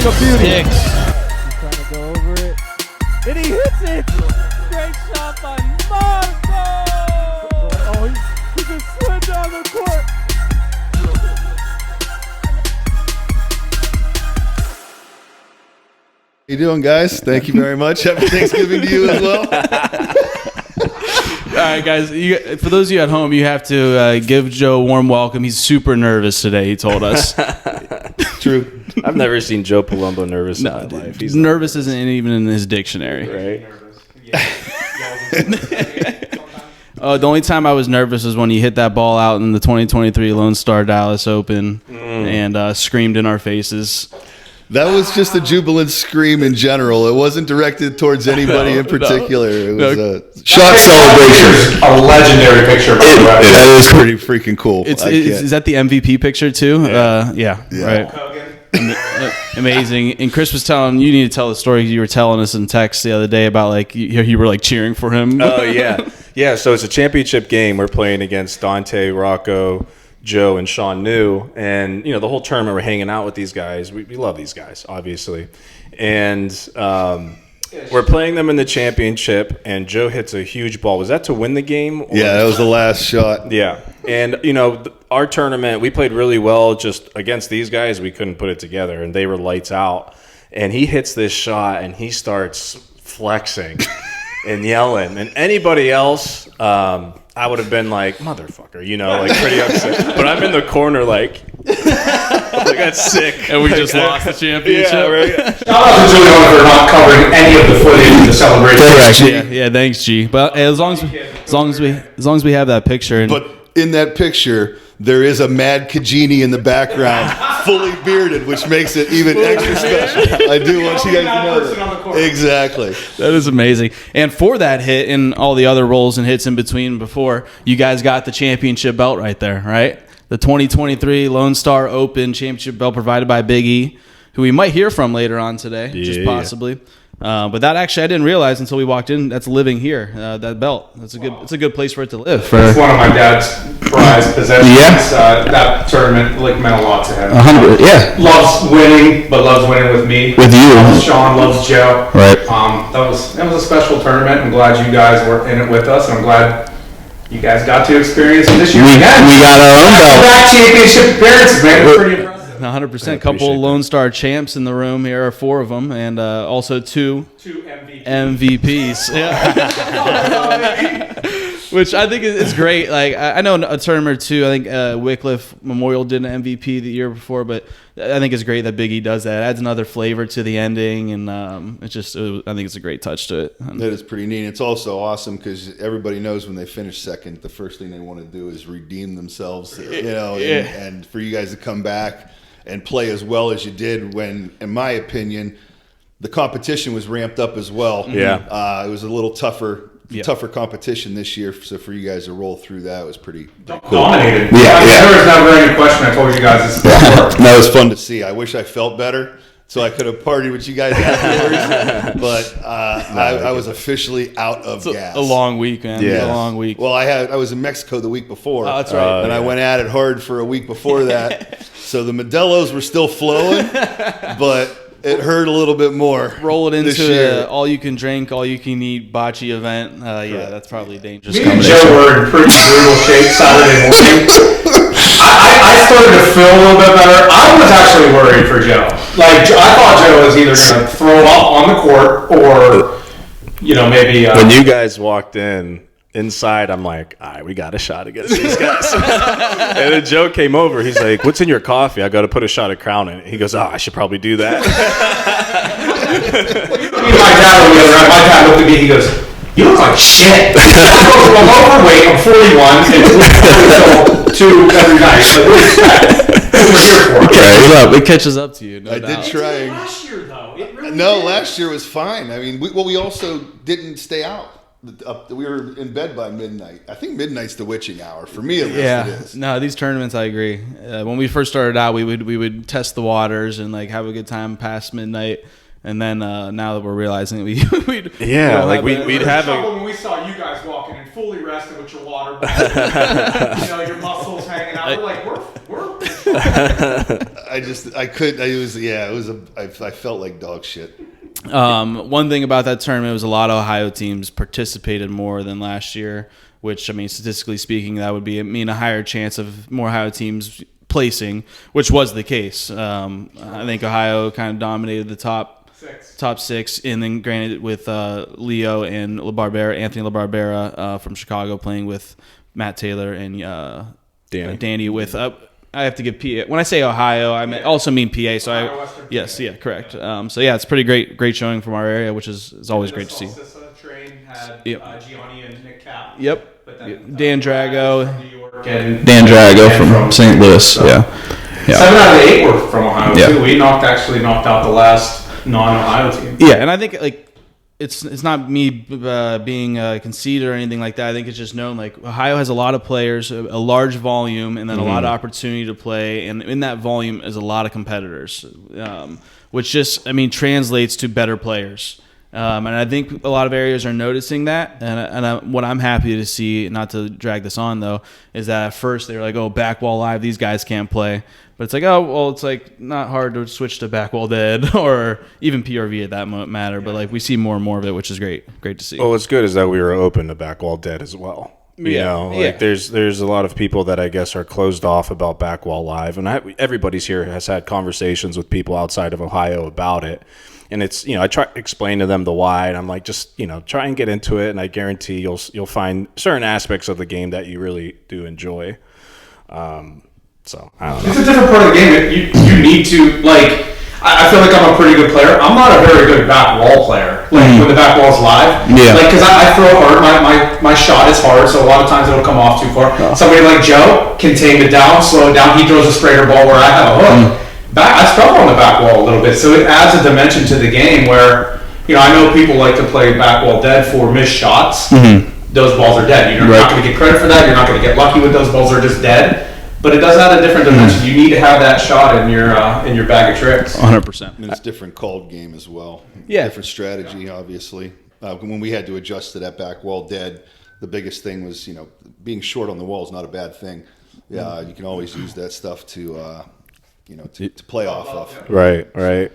a beauty. Six. He's trying to go over it. And he hits it! Great shot by Marco! Oh, he just slid down the court. How you doing, guys? Thank you very much. Happy Thanksgiving to you as well. All right, guys. For those of you at home, you have to give Joe a warm welcome. He's super nervous today, he told us. True. I've never seen Joe Palumbo nervous in my life. He's nervous isn't even in his dictionary. right. The only time I was nervous was when he hit that ball out in the 2023 Lone Star Dallas Open and screamed in our faces. That was just a jubilant scream in general. It wasn't directed towards anybody in particular. It was a shot celebration. A legendary picture. That is pretty freaking cool. Is that the MVP picture too? Yeah. Right. Amazing. And Chris was telling you need to tell the story you were telling us in text the other day about like you were like cheering for him. Oh yeah. So it's a championship game. We're playing against Dante, Rocco, Joe, and Sean New, and the whole tournament we're hanging out with these guys. We love these guys, obviously, and we're playing them in the championship. And Joe hits a huge ball. Was that to win the game? Yeah, that was the last shot. Yeah, and our tournament, we played really well. Just against these guys, we couldn't put it together, and they were lights out. And he hits this shot, and he starts flexing and yelling. And anybody else, I would have been like, motherfucker, like pretty upset. But I'm in the corner like that's sick. And we just lost the championship. Yeah, right. Shout out to Julian for not covering any of the footage of the celebration. Yeah, thanks, G. But as long as we have that picture. And But in that picture, there is a Mad Kajini in the background, fully bearded, which makes it even extra special. I do want you guys to know that. Exactly. that is amazing. And for that hit and all the other rolls and hits in between before, you guys got the championship belt right there, right? The 2023 Lone Star Open championship belt provided by Big E, who we might hear from later on today, just possibly. But that actually I didn't realize until we walked in. That's living here. That belt. It's a good place for it to live. It's one of my dad's prized possessions. Yeah. That tournament meant a lot to him. 100. Yeah. Loves winning, but loves winning with me. With you. Loves Sean, loves Joe. Right. That was a special tournament. I'm glad you guys were in it with us, and I'm glad you guys got to experience it this year. We got our own belt. Back championship appearances, man. It's pretty impressive. 100%. Couple Lone Star champs in the room. Here are 4 of them, and also two MVPs. Yeah. Which I think is great. Like I know a tournament or two. I think Wycliffe Memorial did an MVP the year before, but I think it's great that Big E does that. It adds another flavor to the ending, and I think it's a great touch to it. That is pretty neat. It's also awesome because everybody knows when they finish second, the first thing they want to do is redeem themselves. And for you guys to come back and play as well as you did when, in my opinion, the competition was ramped up as well. Yeah. It was a little tougher competition this year, so for you guys to roll through that was pretty cool. Dominated. There was never any question. I told you guys this before. That was fun to see. I wish I felt better so I could have partied with you guys afterwards, but I was officially out of gas. A long week, man. Yeah. A long week. Well, I was in Mexico the week before. Oh, that's right. And I went at it hard for a week before that. So the Modelos were still flowing, but it hurt a little bit more. Roll it into an all-you-can-drink, all-you-can-eat bocce event. That's probably dangerous. Me and Joe were in pretty brutal shape Saturday morning. I started to feel a little bit better. I was actually worried for Joe. Like, I thought Joe was either going to throw up on the court or, maybe... when you guys walked inside, I'm like, all right, we got a shot against these guys. And then Joe came over. He's like, what's in your coffee? I got to put a shot of Crown in it. He goes, I should probably do that. My dad looked at me, he goes, you look like shit. I'm overweight, I'm 41, and it's 2 every night. Like, what do you expect? That's what we're here for. It catches up to you. No I doubt. did try. Last year, though, it really did. Last year was fine. I mean, we also didn't stay out. We were in bed by midnight. I think midnight's the witching hour for me. At least it is. No, these tournaments, I agree. When we first started out, we would test the waters and like have a good time past midnight. And then now that we're realizing we'd have when we saw you guys walking in fully rested with your water bottle, your muscles hanging out. We're like, we're I felt like dog shit. One thing about that tournament was a lot of Ohio teams participated more than last year, which, I mean, statistically speaking, that would mean a higher chance of more Ohio teams placing, which was the case. I think Ohio kind of dominated the top six, and then granted with Leo and Anthony LaBarbera from Chicago playing with Matt Taylor and Danny with I have to give PA. When I say Ohio, I also mean PA. So correct. So yeah, it's pretty great showing from our area, which is always great to see. Train had Gianni and Nick Cap. Yep. But then, Dan Drago. from New York and Dan Drago from St. Louis. So. Yeah. 7 out of the 8 were from Ohio too. We actually knocked out the last non-Ohio team. Yeah, and I think it's not me being conceited or anything like that. I think it's just known Ohio has a lot of players, a large volume, and then a lot of opportunity to play. And in that volume is a lot of competitors, which just translates to better players. And I think a lot of areas are noticing that. And what I'm happy to see, not to drag this on though, is that at first they were like, "Oh, Backwall Live, these guys can't play." But it's like, oh, well, it's not hard to switch to Backwall Dead or even PRV at that matter. But we see more and more of it, which is great to see. Well, what's good is that we were open to Backwall Dead as well. There's a lot of people that I guess are closed off about Backwall Live, and everybody's here has had conversations with people outside of Ohio about it. And it's, I try to explain to them the why, and I'm like, just, try and get into it, and I guarantee you'll find certain aspects of the game that you really do enjoy. So, I don't know. It's a different part of the game. You need to, I feel like I'm a pretty good player. I'm not a very good back wall player, when the back wall's live. Yeah. Because I throw hard. My shot is hard, so a lot of times it'll come off too far. Oh. Somebody like Joe can tame it down, slow it down. He throws a straighter ball where I have a hook. I struggle on the back wall a little bit, so it adds a dimension to the game where, I know people like to play back wall dead for missed shots. Those balls are dead. You're not going to get credit for that. You're not going to get lucky with those balls. They're just dead. But it does add a different dimension. You need to have that shot in your bag of tricks. 100%. And it's different called game as well. Yeah. Different strategy, obviously. When we had to adjust to that back wall dead, the biggest thing was, being short on the wall is not a bad thing. Yeah, you can always use that stuff to play off of. Right.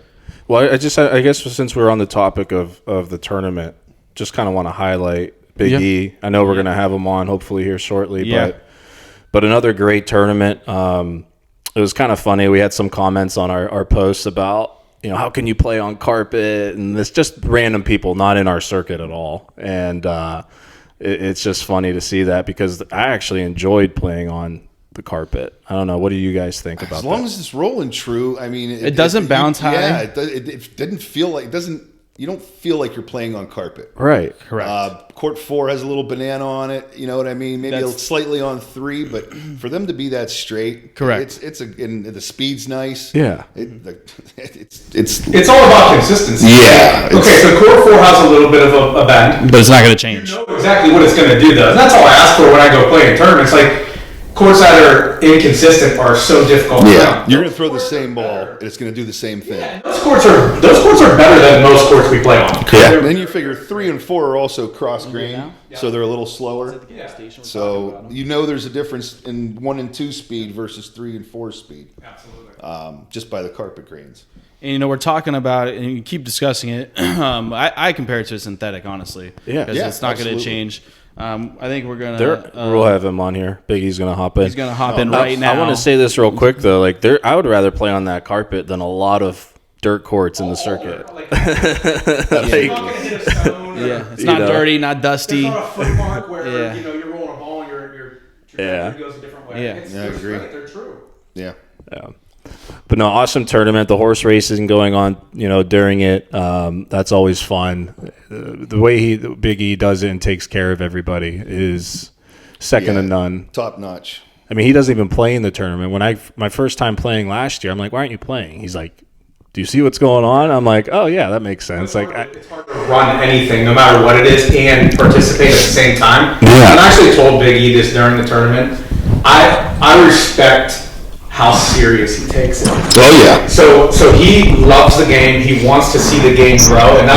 Well, I guess since we're on the topic of the tournament, just kind of want to highlight Big E. I know we're going to have him on hopefully here shortly, but another great tournament. It was kind of funny. We had some comments on our posts about, how can you play on carpet? And it's just random people, not in our circuit at all. And it's just funny to see that because I actually enjoyed playing on the carpet. I don't know. What do you guys think about that? As long as it's rolling true, it doesn't bounce high. Yeah, it didn't feel like you don't feel like you're playing on carpet. Right. Correct. Court 4 has a little banana on it. You know what I mean? Maybe slightly on 3, but for them to be that straight, correct. And the speed's nice. Yeah. It's all about consistency. Yeah. Okay, so Court 4 has a little bit of a bend, but it's not going to change. You know exactly what it's going to do, though. And that's all I ask for when I go play in tournaments. Courts that are inconsistent are so difficult. Yeah, you're going to throw the same ball, and it's going to do the same thing. Yeah, those courts are better than most courts we play on. Yeah. And then you figure 3 and 4 are also cross grain, so they're a little slower. So there's a difference in 1 and 2 speed versus 3 and 4 speed. Absolutely. Just by the carpet grains. And we're talking about it, and you keep discussing it. I compare it to a synthetic, honestly. Yeah, because it's not going to change. I think we're gonna. We'll have him on here. Big E's gonna hop in. He's gonna hop in right now. I want to say this real quick though. I would rather play on that carpet than a lot of dirt courts in the circuit. It's not dirty, not dusty. There's not a footmark where you're rolling a ball and your trajectory goes a different way. Yeah, I agree. They're true. Yeah. But no, awesome tournament. The horse racing going on, during it. That's always fun. The way Big E does it and takes care of everybody is second to none. Top notch. I mean, he doesn't even play in the tournament. When my first time playing last year, I'm like, why aren't you playing? He's like, do you see what's going on? I'm like, oh yeah, that makes sense. It's hard to run anything, no matter what it is, and participate at the same time. Yeah. And I actually told Big E this during the tournament. I respect how serious he takes it. Oh yeah. So he loves the game. He wants to see the game grow, and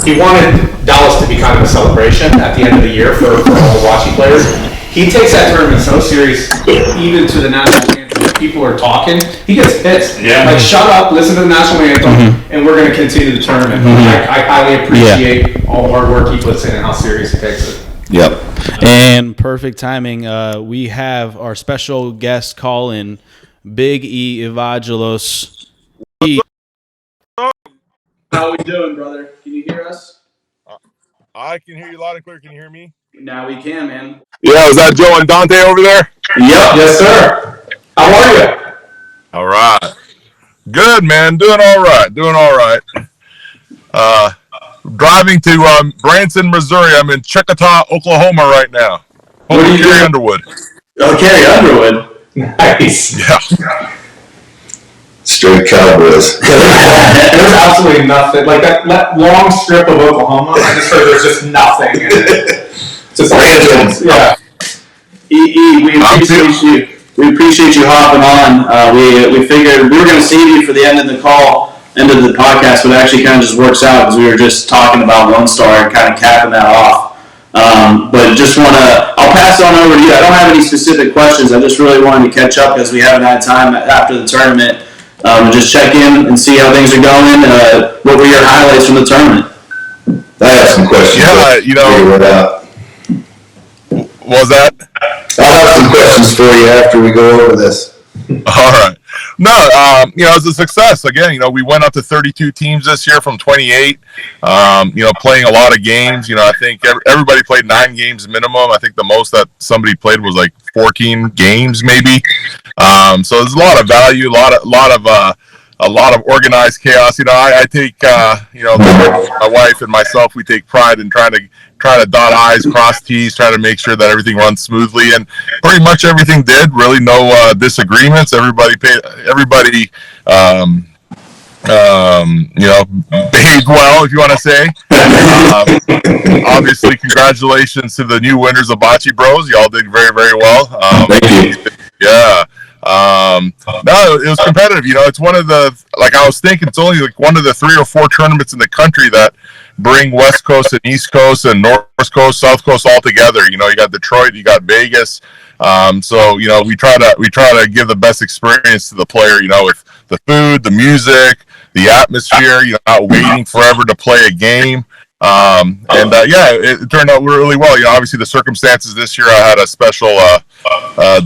he wanted Dallas to be kind of a celebration at the end of the year for all the Bocce players. he takes that tournament so serious, even to the national anthem. If people are talking, he gets pissed. Yeah. Like, shut up, listen to the national anthem, and we're going to continue the tournament. I highly appreciate all the hard work he puts in and how serious he takes it. Yep. And perfect timing. We have our special guest call-in, Big E Evangelos. How we doing, brother? Can you hear us? I can hear you loud and clear. Can you hear me? Now we can, man. Yeah, is that Joe and Dante over there? Yep, yes, sir. How are you? All right. Good, man. Doing all right. Driving to Branson, Missouri. I'm in Chickasaw, Oklahoma right now. What are you doing? Underwood. Oh, Carrie Underwood. Nice. Yeah. Straight Cowboys. There's absolutely nothing. Like that long strip of Oklahoma, I just heard there's just nothing in it. Just random. Yeah. We appreciate you hopping on. We figured we were going to save you for the end of the podcast, but it actually kind of just works out because we were just talking about Lone Star and kind of capping that off. But just I'll pass it on over to you. I don't have any specific questions. I just really wanted to catch up because we haven't had time after the tournament to just check in and see how things are going. What were your highlights from the tournament? I have some questions. Yeah, you know. What was that? I'll have some questions for you after we go over this. All right. No, it's a success. Again, we went up to 32 teams this year from 28, playing a lot of games. I think everybody played 9 games minimum. I think the most that somebody played was like 14 games maybe. So there's a lot of value, a lot of organized chaos. I take, my wife and myself, we take pride in trying to dot I's, cross T's, try to make sure that everything runs smoothly, and pretty much everything did. Really, no disagreements. Everybody behaved well, if you want to say. Obviously, congratulations to the new winners of Bocce Bros. Y'all did very, very well. Thank you. Yeah. No, it was competitive. It's one of the, I was thinking, it's only like one of the 3 or 4 tournaments in the country that bring West Coast and East Coast and North Coast, South Coast all together. You got Detroit, you got Vegas. So we try to give the best experience to the player. With the food, the music, the atmosphere. Not waiting forever to play a game. It turned out really well. Obviously the circumstances this year, I had a special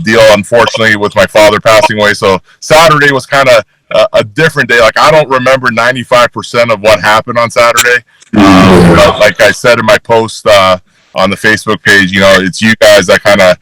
deal, unfortunately, with my father passing away. So Saturday was kind of a different day. I don't remember 95% of what happened on Saturday. Like I said in my post on the Facebook page, it's you guys that kind of,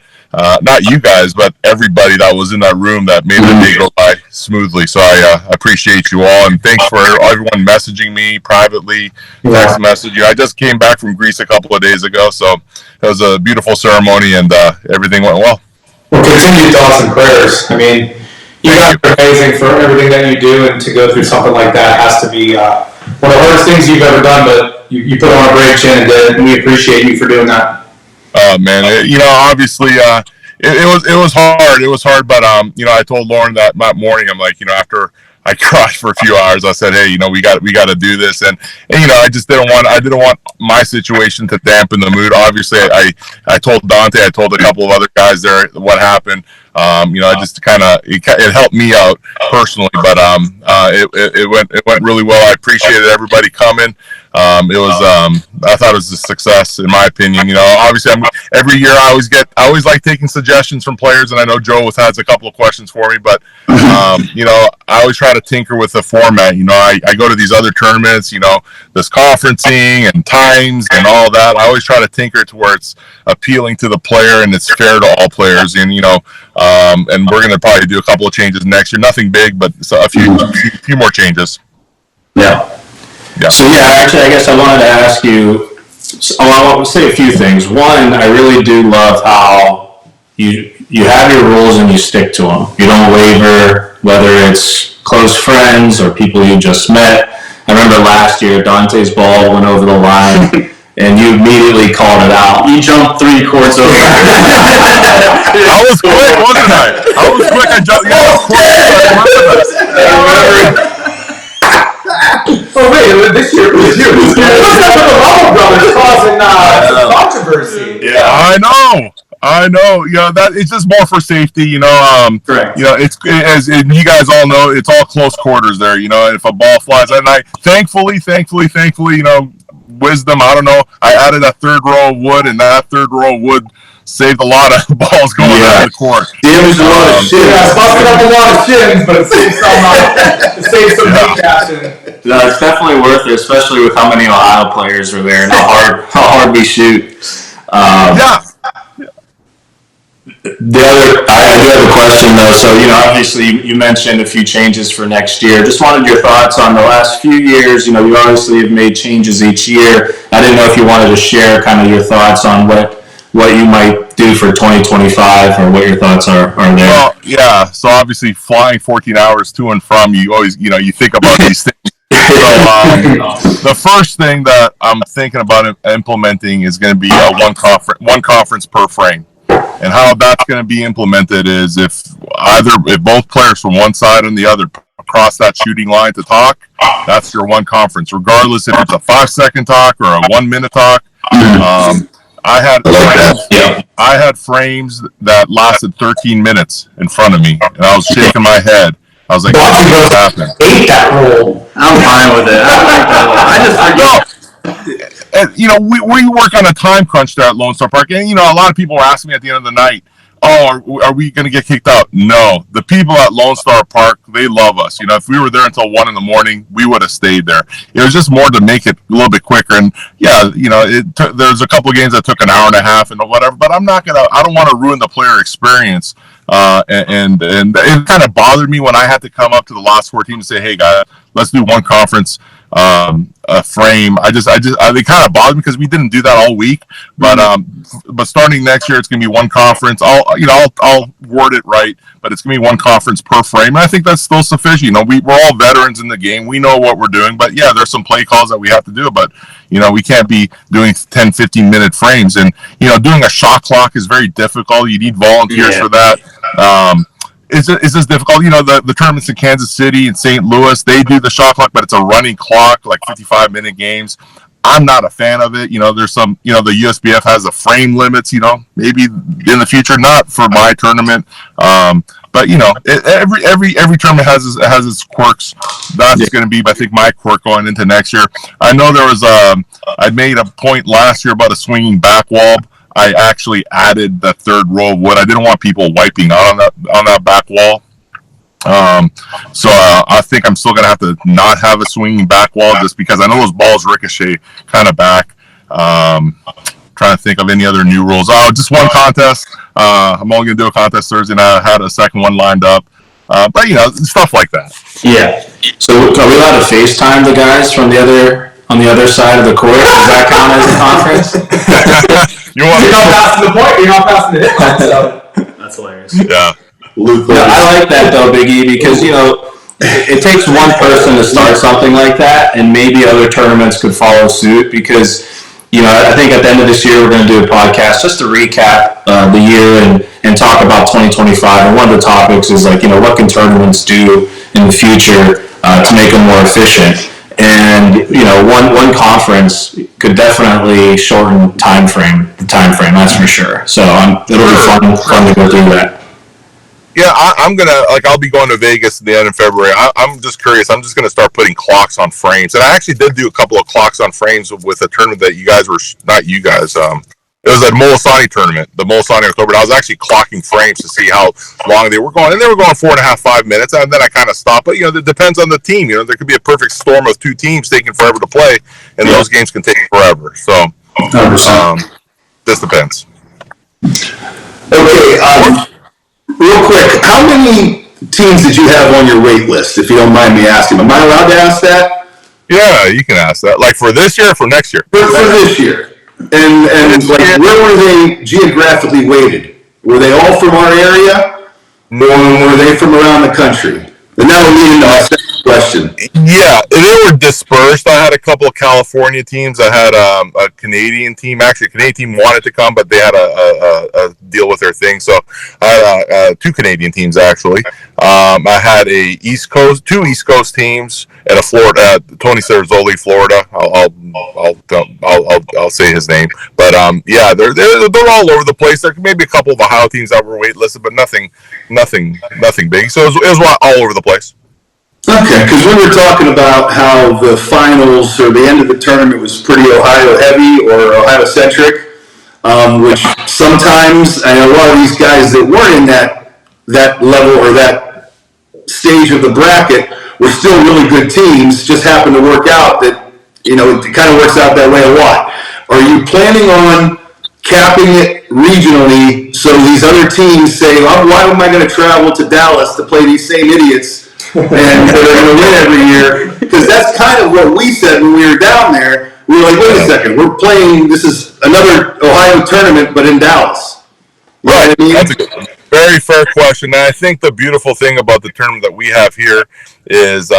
not you guys, but everybody that was in that room that made the day go by smoothly. So I appreciate you all, and thanks for everyone messaging me privately, text messaging. I just came back from Greece a couple of days ago, so it was a beautiful ceremony, and everything went well. Well, continued thoughts and prayers. I mean, you guys are amazing for everything that you do, and to go through something like that has to be one of the hardest things you've ever done, but you put on a brave chin and did, and we appreciate you for doing that. Man, obviously, it was hard. It was hard, but I told Lauren that morning. I'm like, after I crashed for a few hours, I said, hey, we got to do this, and I just didn't want my situation to dampen the mood. Obviously, I told Dante, I told a couple of other guys there what happened. I just it helped me out personally, but it went really well. I appreciated everybody coming. I thought it was a success in my opinion. Obviously every year I always like taking suggestions from players, and I know Joe has a couple of questions for me, but I always try to tinker with the format. I go to these other tournaments, this conferencing and times and all that. I always try to tinker to where it's appealing to the player and it's fair to all players, and and we're going to probably do a couple of changes next year. Nothing big, but a few more changes. Yeah. Yeah. So actually, I guess I wanted to ask you. I want to say a few things. One, I really do love how you have your rules and you stick to them. You don't waver, whether it's close friends or people you just met. I remember last year, Dante's ball went over the line, and you immediately called it out. You jumped 3 courts over. I was quick, wasn't I? I was quick. I jumped. Oh wait, this year it was you. What's up with the Lava Brothers causing controversy? Yeah, I know. I know, that it's just more for safety, Correct. It's as you guys all know, it's all close quarters there, if a ball flies, and thankfully, wisdom, I don't know, I added a third row of wood, and that third row of wood saved a lot of balls going out of the court. Damaged a lot of shit. Yeah, it's busted up a lot of shins, but it saves some kneecaps. No, it's definitely worth it, especially with how many Ohio players are there and how hard we shoot. I do have a question though. So, obviously you mentioned a few changes for next year. Just wanted your thoughts on the last few years. You obviously have made changes each year. I didn't know if you wanted to share kind of your thoughts on what you might do for 2025 or what your thoughts are there. Well, yeah. So obviously flying 14 hours to and from, you always, you think about these things. So the first thing that I'm thinking about implementing is going to be one conference per frame. And how that's going to be implemented is if both players from one side and the other cross that shooting line to talk, that's your one conference, regardless if it's a 5-second talk or a 1 minute talk. I had frames that lasted 13 minutes in front of me, and I was shaking my head. I was like, "What happened?" Hate that rule. I'm fine with it. I just And, we work on a time crunch there at Lone Star Park, and a lot of people were asking me at the end of the night, "Oh, are we going to get kicked out?" No, the people at Lone Star Park, they love us. If we were there until 1 a.m, we would have stayed there. It was just more to make it a little bit quicker. And there's a couple of games that took an hour and a half and whatever. But I don't want to ruin the player experience. And it kind of bothered me when I had to come up to the last 4 teams and say, "Hey guys, let's do one conference a frame." It kind of bothered me because we didn't do that all week. But starting next year, it's going to be one conference. I'll word it right, but it's going to be one conference per frame. And I think that's still sufficient. We're all veterans in the game. We know what we're doing. But yeah, there's some play calls that we have to do. But we can't be doing 10, 15-minute frames. And doing a shot clock is very difficult. You need volunteers for that. It's just difficult. The tournaments in Kansas City and St. Louis, they do the shot clock, but it's a running clock, like 55-minute games. I'm not a fan of it. There's some, the USBF has the frame limits, maybe in the future, not for my tournament. But every tournament has its quirks. That's going to be, I think, my quirk going into next year. I know there was I made a point last year about a swinging back wall. I actually added the third row of wood. I didn't want people wiping out on that back wall. So I think I'm still going to have to not have a swinging back wall just because I know those balls ricochet kind of back. Trying to think of any other new rules. Just one contest. I'm only going to do a contest Thursday, and I had a second one lined up. But stuff like that. Yeah. So are we allowed to FaceTime the guys from on the other side of the court? Does that count as a conference? You're not passing the point. You're not passing the hit. So. That's hilarious. Yeah. I like that though, Big E, because it takes one person to start something like that, and maybe other tournaments could follow suit. Because I think at the end of this year we're going to do a podcast just to recap the year and talk about 2025. And one of the topics is what can tournaments do in the future to make them more efficient. And one conference could definitely shorten the time frame. That's for sure. So it'll be fun to go through that. Yeah, I'm gonna I'll be going to Vegas at the end of February. I'm just curious. I'm just gonna start putting clocks on frames, and I actually did do a couple of clocks on frames with a tournament that you guys were not you guys. It was a Molisani tournament, the Molisani October. And I was actually clocking frames to see how long they were going, and they were going 4.5, 5 minutes, and then I kind of stopped. But it depends on the team. There could be a perfect storm of 2 teams taking forever to play, and those games can take forever. So, this depends. Okay. Real quick, how many teams did you have on your wait list, if you don't mind me asking? Am I allowed to ask that? Yeah, you can ask that. Like for this year or for next year? For this year. And where were they geographically weighted? Were they all from our area? Or were they from around the country? And that will lead into my second question. Yeah, they were dispersed. I had a couple of California teams. I had a Canadian team. Actually, a Canadian team wanted to come, but they had deal with their thing. So I had 2 Canadian teams actually. I had two East Coast teams and a Florida. Tony Cerzoli, Florida. I'll say his name, but yeah, they're all over the place. There may be a couple of Ohio teams that were waitlisted, but nothing big. So it was all over the place. Okay, because we were talking about how the finals or the end of the tournament was pretty Ohio heavy or Ohio centric, which sometimes, and a lot of these guys that weren't in that level or that stage of the bracket were still really good teams, just happened to work out that, it kind of works out that way a lot. Are you planning on capping it regionally so these other teams say, why am I going to travel to Dallas to play these same idiots and they're going to win every year? Because that's kind of what we said when we were down there. We were like, wait a second, we're playing, this is another Ohio tournament, but in Dallas. You know what I mean? That's a very fair question. And I think the beautiful thing about the tournament that we have here is,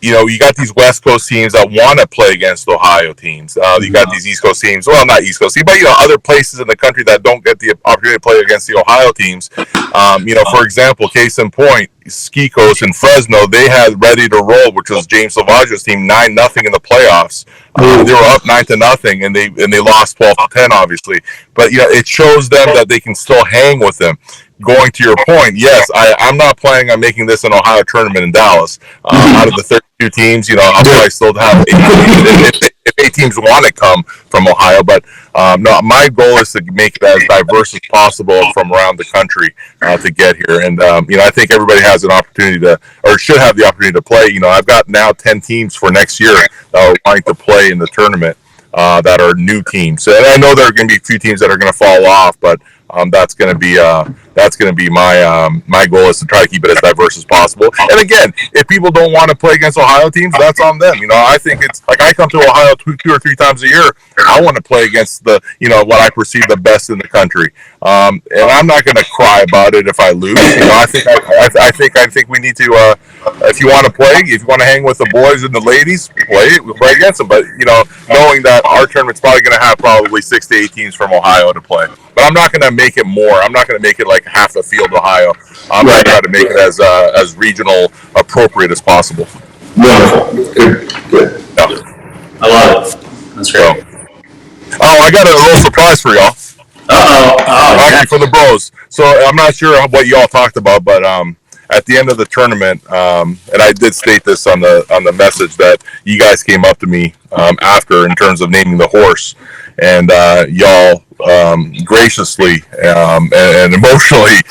you got these West Coast teams that want to play against Ohio teams. You got these East Coast teams, well, not East Coast teams, but, other places in the country that don't get the opportunity to play against the Ohio teams. For example, case in point, Ski Coast in Fresno, they had Ready to Roll, which was James Salvaggio's team, 9-0 in the playoffs. They were up 9-0, and they lost 12-10, obviously. But, it shows them that they can still hang with them. Going to your point, yes, I'm not planning on making this an Ohio tournament in Dallas. Out of the 32 teams, I'll probably still have 8 teams if 8 teams want to come from Ohio. But no, my goal is to make it as diverse as possible from around the country to get here. And I think everybody has an opportunity or should have the opportunity to play. I've got now 10 teams for next year that are wanting to play in the tournament that are new teams. And I know there are going to be a few teams that are going to fall off, but that's going to be my goal is to try to keep it as diverse as possible. And again, if people don't want to play against Ohio teams, that's on them. I think it's like I come to Ohio 2 or 3 times a year. I want to play against the what I perceive the best in the country. And I'm not going to cry about it if I lose. I think we need to. If you want to play, if you want to hang with the boys and the ladies, play against them. But knowing that our tournament's probably going to have probably 6 to 8 teams from Ohio to play. But I'm not going to make it more. I'm not going to make it like half the field Ohio. I'm going to try to make it as regional appropriate as possible. Wonderful. Good. Yeah. I love it. That's great. I got a little surprise for y'all. Actually, for the bros. So I'm not sure what y'all talked about, but at the end of the tournament, and I did state this on the message that you guys came up to me after in terms of naming the horse, and y'all graciously and emotionally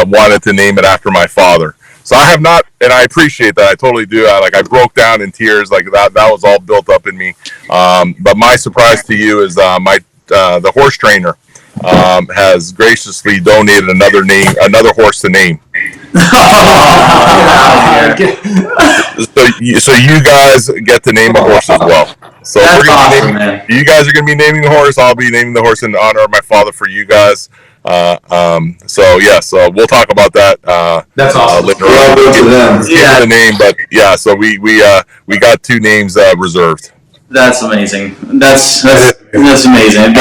wanted to name it after my father. So I have not, and I appreciate that. I totally do. I broke down in tears. Like that was all built up in me. But my surprise to you is the horse trainer has graciously donated another horse to name. So you guys get to name a horse as well. So that's awesome, man. You guys are going to be naming the horse. I'll be naming the horse in honor of my father for you guys. So we'll talk about that. That's awesome. Later on. Yeah, the name, but yeah. So we got 2 names reserved. that's amazing. That's amazing.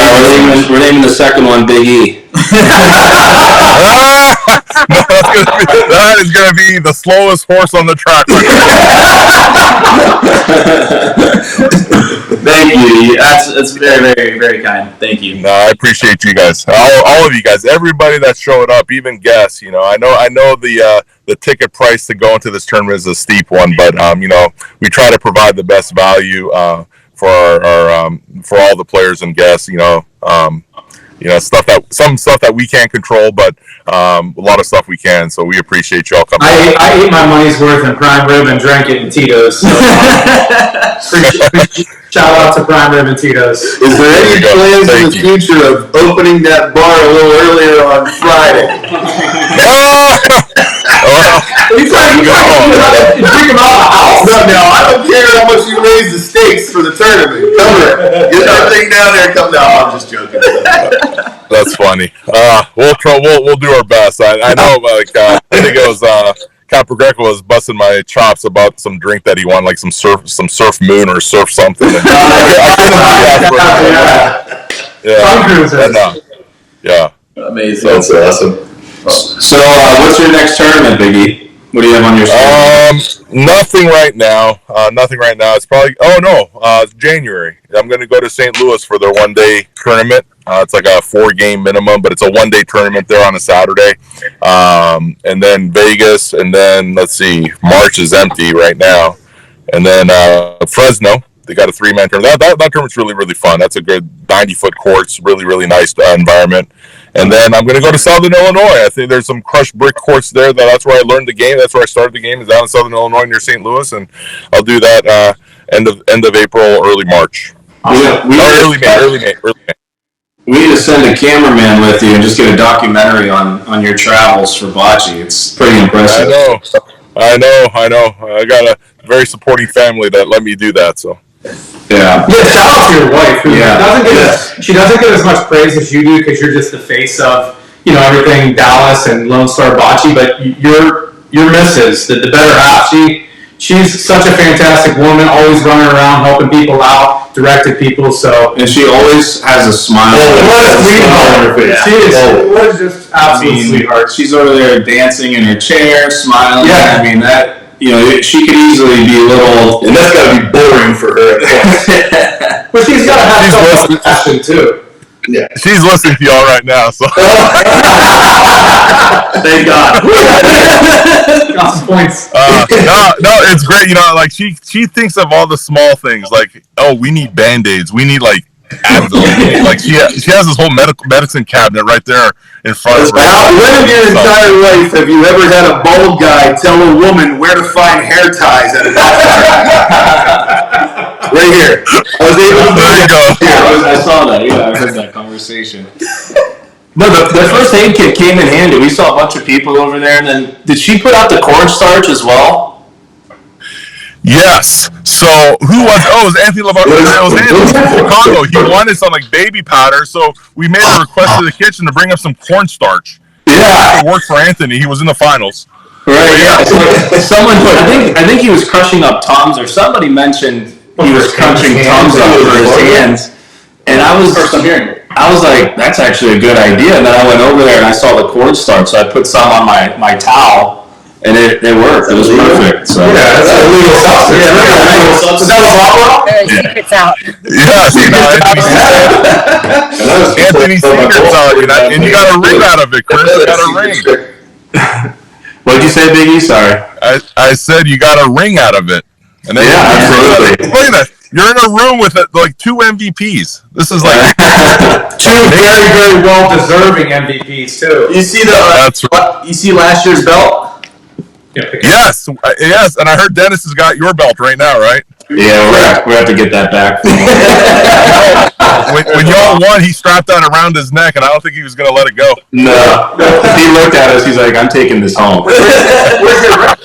We're naming the second one Big E. That is going to be the slowest horse on the track. Thank you. That's very, very, very kind. Thank you. No, I appreciate you guys, all of you guys, everybody that showed up, even guests. I know the ticket price to go into this tournament is a steep one, but we try to provide the best value for our for all the players and guests. Some stuff that we can't control, but a lot of stuff we can. So we appreciate y'all coming. I ate my money's worth in prime rib and drank it in Tito's. So shout out to prime rib and Tito's. Is there any plans in the future of opening that bar a little earlier on Friday? You drink them out of the house? No, I don't care how much you raise the stakes for the tournament. Cover it. Get that thing down there and come down. I'm just joking. That's funny. We'll do our best. I know, I think it was Capo Greco was busting my chops about some drink that he won, like some surf moon or surf something. Yeah. Yeah. Amazing. That's awesome. So, what's your next tournament, Biggie? What do you have on your schedule? Nothing right now. Nothing right now. It's probably January. I'm going to go to St. Louis for their 1-day tournament. It's like a 4-game minimum, but it's a 1-day tournament there on a Saturday. And then Vegas, and then let's see, March is empty right now. And then Fresno, they got a 3-man tournament. That tournament's really, really fun. That's a good 90-foot courts, really, really nice environment. And then I'm going to go to Southern Illinois. I think there's some crushed brick courts there. That's where I learned the game. That's where I started the game, is down in Southern Illinois near St. Louis. And I'll do that end of April, early March. Early May. We need to send a cameraman with you and just get a documentary on your travels for Bocce. It's pretty impressive. I know. I got a very supporting family that let me do that. So. Yeah, shout out to your wife. She doesn't get as much praise as you do because you're just the face of everything Dallas and Lone Star Bocce. But your missus, the better half, she's such a fantastic woman. Always running around helping people out, directing people. And she always has a smile. What a sweetheart on her face. She is just absolute sweetheart. She's over there dancing in her chair, smiling. Yeah, I mean that. She could easily be a little, and that's got to be boring for her. But she's got to have some passion too. Yeah, she's listening to y'all right now. So thank God. Got some points. No, it's great. Like she thinks of all the small things. Like, oh, we need Band-Aids. We need like Advil. Like she has this whole medicine cabinet right there in front of her. When in your entire life have you ever had a bald guy tell a woman where to find hair ties at a right here. I was able to there you go. I saw that. Yeah, I heard that conversation. No, the first aid kit came in handy. We saw a bunch of people over there, and then did she put out the cornstarch as well? Yes. So who was? Oh, it was Anthony Lavar. It was Anthony from Chicago. He wanted some like baby powder, so we made a request to the kitchen to bring up some cornstarch. Yeah, it worked for Anthony. He was in the finals. Right. Yeah. Someone put. I think he was crushing up Tums, or somebody mentioned he was crunching Tums up for his hands, and I was like, that's actually a good idea. And then I went over there and I saw the cornstarch, so I put some on my towel. And it worked. It was perfect. So. Yeah, that's a legal substance. Is that a secret's out. Yes, Anthony's secret's out. And you got a ring out of it, Chris. You got a ring. What did you say, Biggie? Sorry. I said you got a ring out of it. And then absolutely. Look at that. You're in a room with like 2 MVPs. This is like 2 very, very well-deserving MVPs too. You see you see last year's belt? Yes, and I heard Dennis has got your belt right now, right? Yeah, we have to get that back. when y'all won, he strapped that around his neck, and I don't think he was going to let it go. No, he looked at us. He's like, "I'm taking this home." Where's your ring?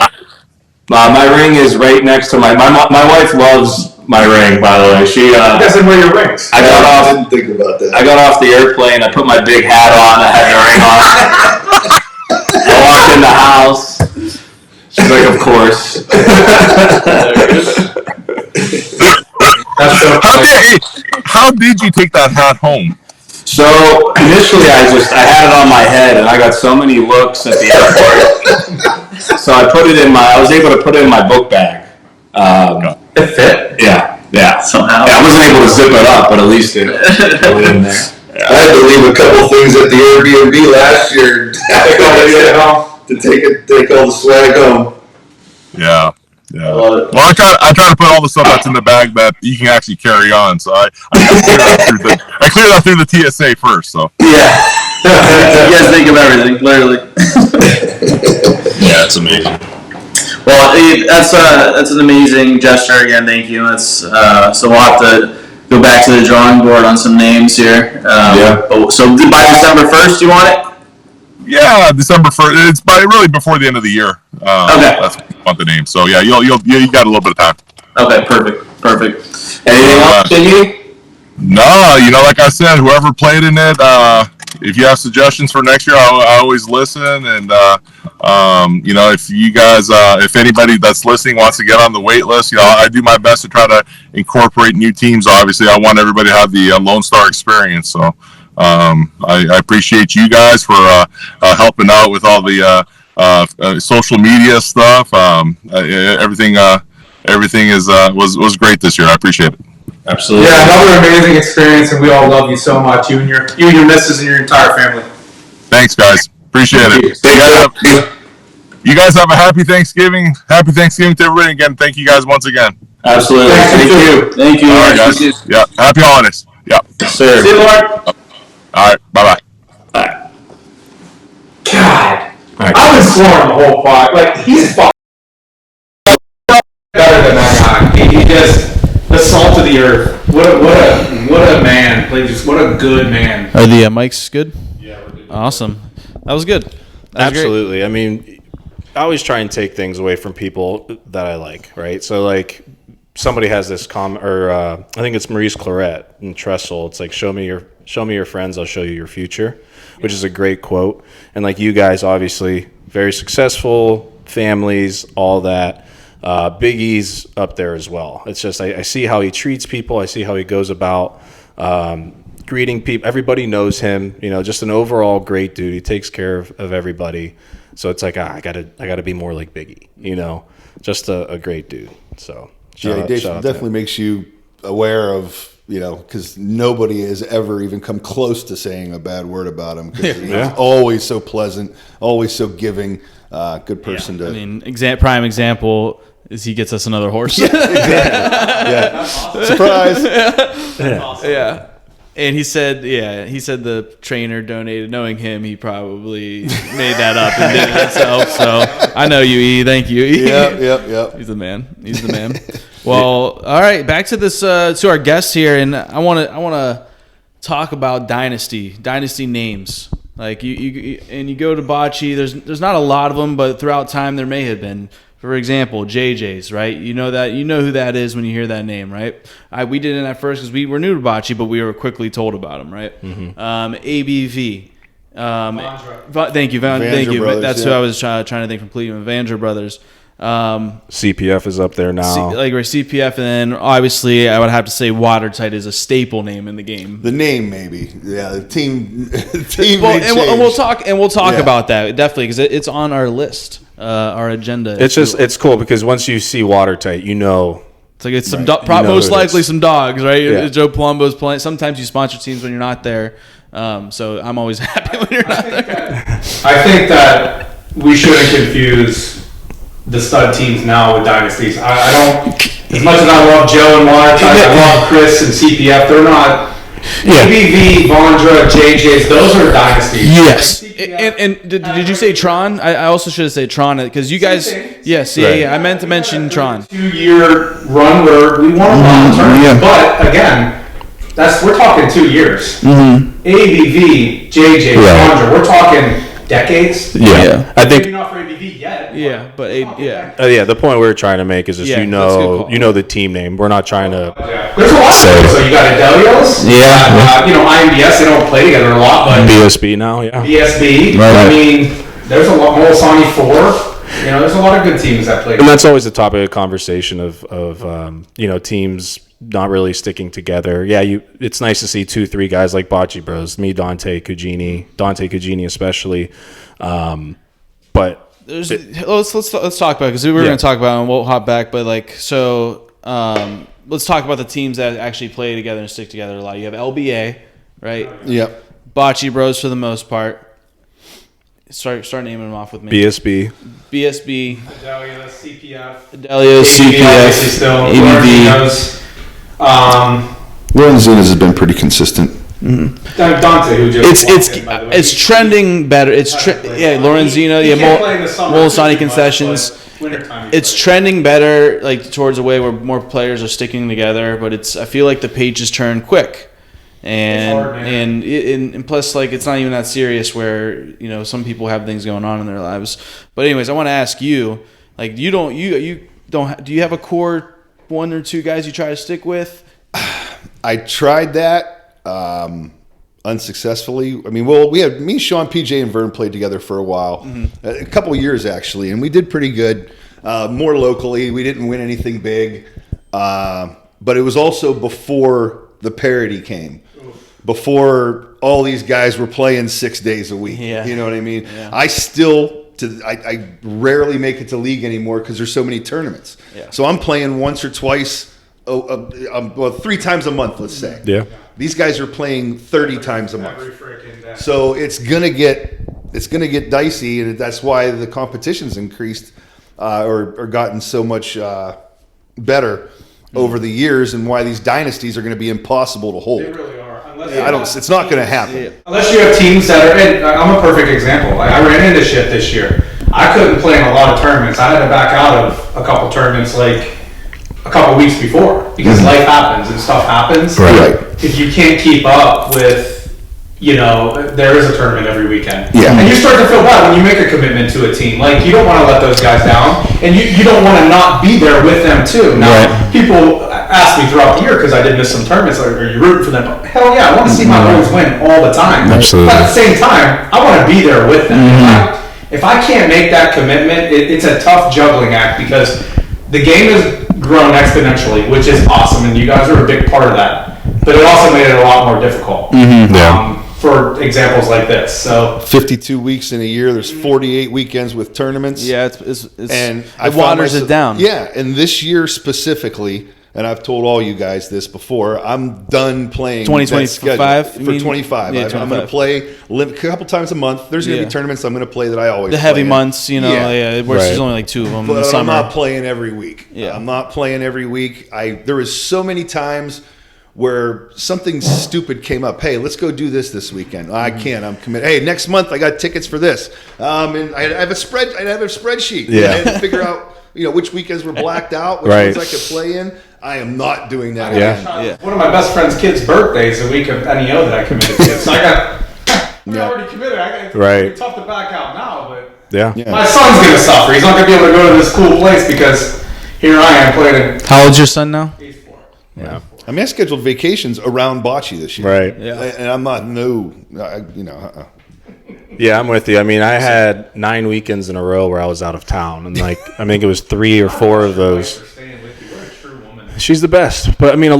My ring is right next to my wife loves my ring. By the way, she doesn't wear your rings. I didn't think about that. I got off the airplane. I put my big hat on. I had the ring on. I walked in the house. She's like, of course. How did you take that hat home? So initially, I had it on my head, and I got so many looks at the airport. So I was able to put it in my book bag. It fit. Yeah. Somehow. Yeah, I wasn't able to zip it up, but at least it went in there. I had to leave a couple things at the Airbnb last year to take all the swag home. Yeah. Well, I try to put all the stuff that's in the bag that you can actually carry on. So I clear that through the TSA first. So yeah, you guys think of everything, literally. Yeah, it's amazing. Well, that's an amazing gesture. Again, thank you. So we'll have to go back to the drawing board on some names here. So by December 1st, you want it? Yeah, December 1st. It's really before the end of the year. Okay. That's what you want the name. So yeah, you got a little bit of time. Okay, perfect. Anything else, Biggie? No, like I said, whoever played in it, if you have suggestions for next year, I always listen. And if you guys, if anybody that's listening wants to get on the wait list, I do my best to try to incorporate new teams. Obviously, I want everybody to have the Lone Star experience. So I appreciate you guys for helping out with all the social media stuff. Everything was great this year. I appreciate it. Absolutely. Yeah, another amazing experience, and we all love you so much. You and your missus and your entire family. Thanks, guys. Appreciate it. You guys have a happy Thanksgiving. Happy Thanksgiving to everybody. Again, thank you guys once again. Absolutely. Thank you. Thank you. All right, guys. Yeah. Happy holidays. Yeah. Yes, sir. See you, Lord. All right. Bye-bye. God. I've been scoring the whole fight. Like, he's better than that guy. He just, the salt of the earth. What a man. Like, just what a good man. Are the mics good? Yeah, we're good. Awesome. That was good. Absolutely. I mean, I always try and take things away from people that I like, right? So, like, somebody has this comment, or I think it's Maurice Claret in Trestle. It's like, show me your friends, I'll show you your future, which is a great quote. And like you guys, obviously, very successful, families, all that. Big E's up there as well. It's just, I see how he treats people. I see how he goes about greeting people. Everybody knows him, just an overall great dude. He takes care of everybody. So it's like, I gotta be more like Biggie, just a great dude. So definitely makes you aware of, because nobody has ever even come close to saying a bad word about him. He's always so pleasant, always so giving, good person to. I mean, prime example is he gets us another horse. Yeah. Surprise. Yeah. And he said the trainer donated. Knowing him, he probably made that up and did it himself. So I know you, E. Thank you, E. Yep. He's the man. Well, all right. Back to this to our guests here, and I want to talk about dynasty names. Like you go to Bocce. There's not a lot of them, but throughout time there may have been. For example, JJ's, right? You know who that is when you hear that name, right? We didn't at first because we were new to Bocce, but we were quickly told about him, right? Mm-hmm. ABV. Thank you. Brothers, That's who I was trying to think from Cleveland. Vandra Brothers. CPF is up there now. CPF, and then obviously I would have to say Watertight is a staple name in the game. The name, maybe, yeah. The team. Well, and we'll talk about that definitely because it's on our list, our agenda. It's cool because once you see Watertight, it's like it's some most likely some dogs, right? Yeah. Joe Palumbo's playing. Sometimes you sponsor teams when you're not there, so I'm always happy when you're not there. I think that we shouldn't confuse the stud teams now with dynasties. I don't, as much as I love Joe and Watertight, I love Chris and CPF, they're not. ABV, Vondra, JJ's, those are dynasties. Yes. And did you say Tron? I also should have said Tron because you guys. Yes, yeah. I meant to mention Tron. 2-year run where we won a lot of tournaments, but again, we're talking 2 years. Mm-hmm. ABV, JJ, Vondra, we're talking decades. Yeah. I think. Maybe not for ABV yet. Yeah, but the point we were trying to make is just the team name. We're not trying to. There's a lot of things. So you got Adelios. Yeah. IMBS. They don't play together a lot, but BSB now. Yeah. BSB. Right. I mean, there's a lot. Molisani 4. There's a lot of good teams that play. And that's always the topic of conversation of teams not really sticking together. Yeah, it's nice to see 2-3 guys like Bocce Bros. Me, Dante Cugini especially. But let's talk about it because we were going to talk about it and we'll hop back. But let's talk about the teams that actually play together and stick together a lot. You have LBA, right? Yep. Bocce Bros for the most part. Start naming them off with me. BSB. Adelios, CPF. Lorenzina's has been pretty consistent. Mm-hmm. Dante, who just it's trending better. Lorenzino, Molisani concessions. It's trending better, like towards a way where more players are sticking together. But I feel like the pages turn quick, and plus, like it's not even that serious. Where some people have things going on in their lives. But anyways, I want to ask you, like, do you have a core 1 or 2 guys you try to stick with? I tried that unsuccessfully. I mean, we had me, Sean, PJ, and Vern played together for a while, a couple of years actually, and we did pretty good. More locally, we didn't win anything big, but it was also before the parity came, before all these guys were playing 6 days a week. Yeah. You know what I mean? Yeah. I rarely make it to league anymore because there's so many tournaments. Yeah. So I'm playing once or twice, well, 3 times a month, let's say. Yeah. These guys are playing 30 times a month. Every freaking day. So it's gonna get dicey, and that's why the competition's increased or gotten so much better over the years, and why these dynasties are going to be impossible to hold. They really are. Unless It's not going to happen. Unless you have teams that are, and I'm a perfect example. Like, I ran into shit this year. I couldn't play in a lot of tournaments. I had to back out of a couple tournaments like a couple weeks before because life happens and stuff happens. Right. If you can't keep up with, there is a tournament every weekend. Yeah. And you start to feel bad when you make a commitment to a team. Like, you don't want to let those guys down, and you don't want to not be there with them too. Now, people ask me throughout the year because I did miss some tournaments. Like, are you rooting for them? Hell yeah, I want to see my boys win all the time. Absolutely. But at the same time, I want to be there with them. If I can't make that commitment, it's a tough juggling act because the game has grown exponentially, which is awesome, and you guys are a big part of that. But it also made it a lot more difficult. For examples like this, so 52 weeks in a year. There's 48 weekends with tournaments. Yeah, And it waters it down. Yeah, and this year specifically, and I've told all you guys this before, I'm done playing 2025 that schedule you for mean? 25. Yeah, I'm going to 25. play a couple times a month. There's going to Yeah. be tournaments I'm going to play that I always The play heavy in. months, where there's only like 2 of them in the But I'm summer. not playing every week. Yeah. I'm not playing every week. There was so many times where something stupid came up. Hey, let's go do this weekend. I can't. I'm committed. Hey, next month I got tickets for this. And I have a spreadsheet. Yeah. I had to figure out which weekends were blacked out, which Right. ones I could play in. I am not doing that Yeah. again. Yeah. one of my best friend's kids' birthdays the week of NEO that I committed to. So we already committed. Right. It's tough to back out now, but Yeah. my son's gonna suffer. He's not gonna be able to go to this cool place because here I am playing in. How old's your son now? He's 4. Yeah. I mean, I scheduled vacations around Bocce this year. Right. Yeah. And I'm not Yeah, I'm with you. I mean, I had 9 weekends in a row where I was out of town, and I think it was 3 or 4 of those. Staying with you. What a true woman. She's the best, but I mean,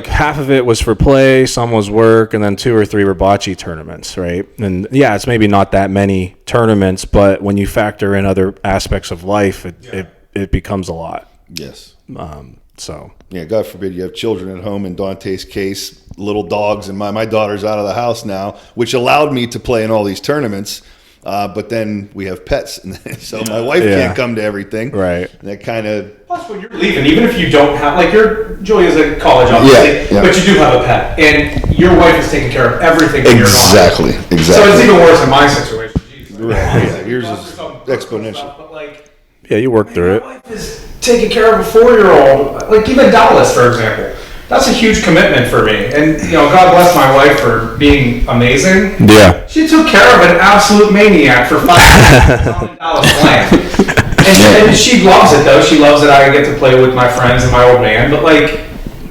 half of it was for play, some was work, and then 2 or 3 were bocce tournaments, right? And yeah, it's maybe not that many tournaments, but when you factor in other aspects of life, it becomes a lot. Yes. So Yeah, God forbid you have children at home. In Dante's case, little dogs, and my daughter's out of the house now, which allowed me to play in all these tournaments. But then we have pets, and so my wife can't come to everything. Right. And that kind of Plus, when you're leaving, even if you don't have, Julia's in college, obviously, Yeah. but you do have a pet, and your wife is taking care of everything when you're gone. exactly. So it's even worse in my situation. Jesus. Right. Yeah, yours Not is just on personal exponential. stuff, but yeah, you work through it. my wife is taking care of a 4-year-old. Like even Dallas, for example. That's a huge commitment for me. And, God bless my wife for being amazing. Yeah. She took care of an absolute maniac for 5 years on Dallas playing. And she loves it, though. She loves that I get to play with my friends and my old man. But,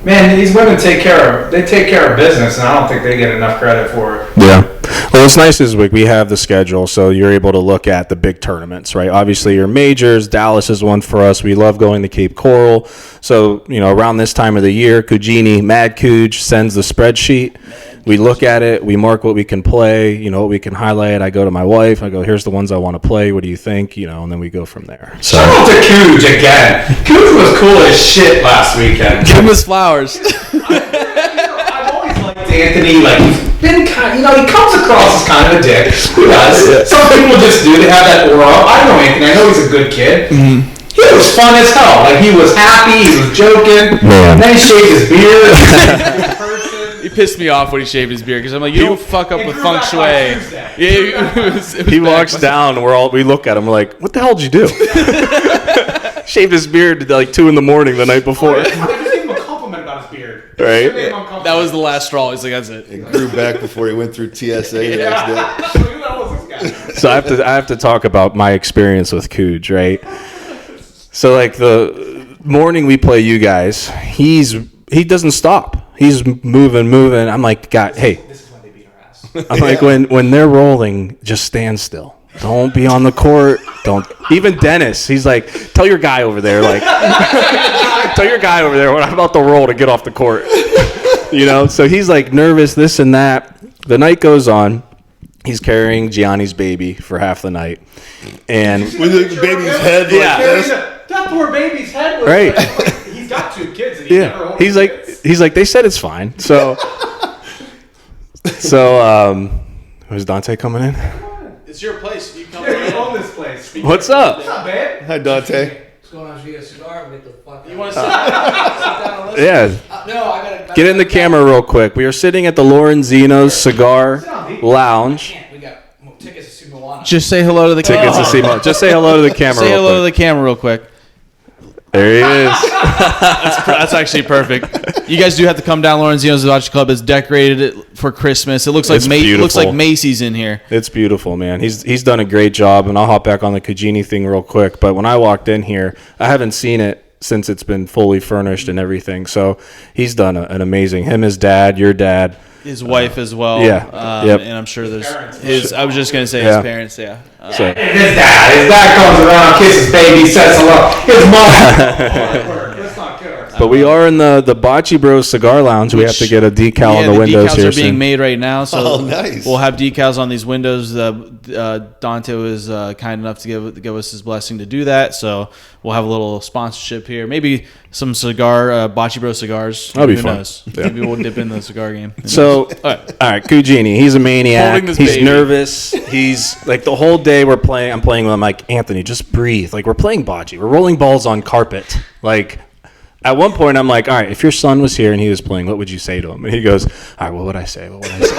man, these women take care of business, and I don't think they get enough credit for it. Yeah. Well, what's nice is we have the schedule, so you're able to look at the big tournaments, right? Obviously, your majors. Dallas is one for us. We love going to Cape Coral. So, around this time of the year, Cugini, Mad Cuge, sends the spreadsheet. We look at it. We mark what we can play, what we can highlight. I go to my wife. I go, here's the ones I want to play. What do you think? And then we go from there. So, Shout out to Cooge again. Cooge was cool as shit last weekend. Give him his flowers. I've always liked Anthony. He's been kind of, he comes across as kind of a dick. Who does? Some people just do. They have that aura. I know Anthony. I know he's a good kid. Mm-hmm. He was fun as hell. He was happy. He was joking. Man. Then he shaved his beard. He pissed me off when he shaved his beard because I'm like, you don't fuck up He with grew feng back shui. by Tuesday. Yeah, it was he bad. walks down. We look at him. We're like, what the hell did you do? Shaved his beard at 2 in the morning the night before. I just gave him a compliment about his beard. Right. That was the last straw. He's like, that's it. it grew back before he went through TSA the next day. Yeah. Who the hell is this guy? So I have to talk about my experience with Cooge, right? So the morning we play you guys, he doesn't stop. He's moving. I'm like, God, hey. This is when they beat our ass. I'm like, when they're rolling, just stand still. Don't be on the court. Don't. Even Dennis, he's like, tell your guy over there, tell your guy over there when I'm about to roll to get off the court. So he's nervous, this and that. the night goes on. He's carrying Gianni's baby for half the night, and With the baby's head like this. That poor baby's head was Right. like, he's got 2 kids and he never yeah, owned he's kids. like they said it's fine. So who's Dante coming in? It's your place. You come Yeah, you own this place. What's up? It's not bad. Hi, Dante. What's going on? Should we get a cigar and get the fuck out? You want to sit down and listen? Yeah. No, I gotta Get in the camera real quick. We are sitting at the Lorenzino's Cigar Lounge. Can't. We got tickets to see Moana. Just say hello to the camera. Tickets to see Mo. Just say hello to the camera. Say real hello to quick. the camera real quick. There he is. That's actually perfect. You guys do have to come down Lorenzino's Bocce Club. It's decorated for Christmas. It looks like It's it looks like beautiful. Macy's in here. It's beautiful, man. He's done a great job, and I'll hop back on the Cugini thing real quick. But when I walked in here, I haven't seen it since it's been fully furnished and everything. So he's done an amazing. Him, his dad, your dad. His wife as well. yeah. Yep. And I'm sure there's his. I was just gonna say Yeah. his parents. Yeah. So And his dad comes around, kisses baby, says hello. His mom. Let's not kill her. but we are in the Bocce Bros Cigar Lounge. We have to get a decal on the windows decals here are being soon. made right now, so Oh, nice. we'll have decals on these windows. Dante was kind enough to give us his blessing to do that, so we'll have a little sponsorship here. Maybe some cigar, Bocce Bro cigars. That'd be Who fun. knows? Yeah. Maybe we'll dip in the cigar game. Who knows? So, all right, Cugini, he's a maniac. Holding this He's baby. nervous. He's like the whole day I'm playing with him. Like, Anthony, just breathe. Like, we're playing bocce. We're rolling balls on carpet. Like, at one point, I'm like, all right, if your son was here and he was playing, what would you say to him? And he goes, all right, what would I say? What would I say?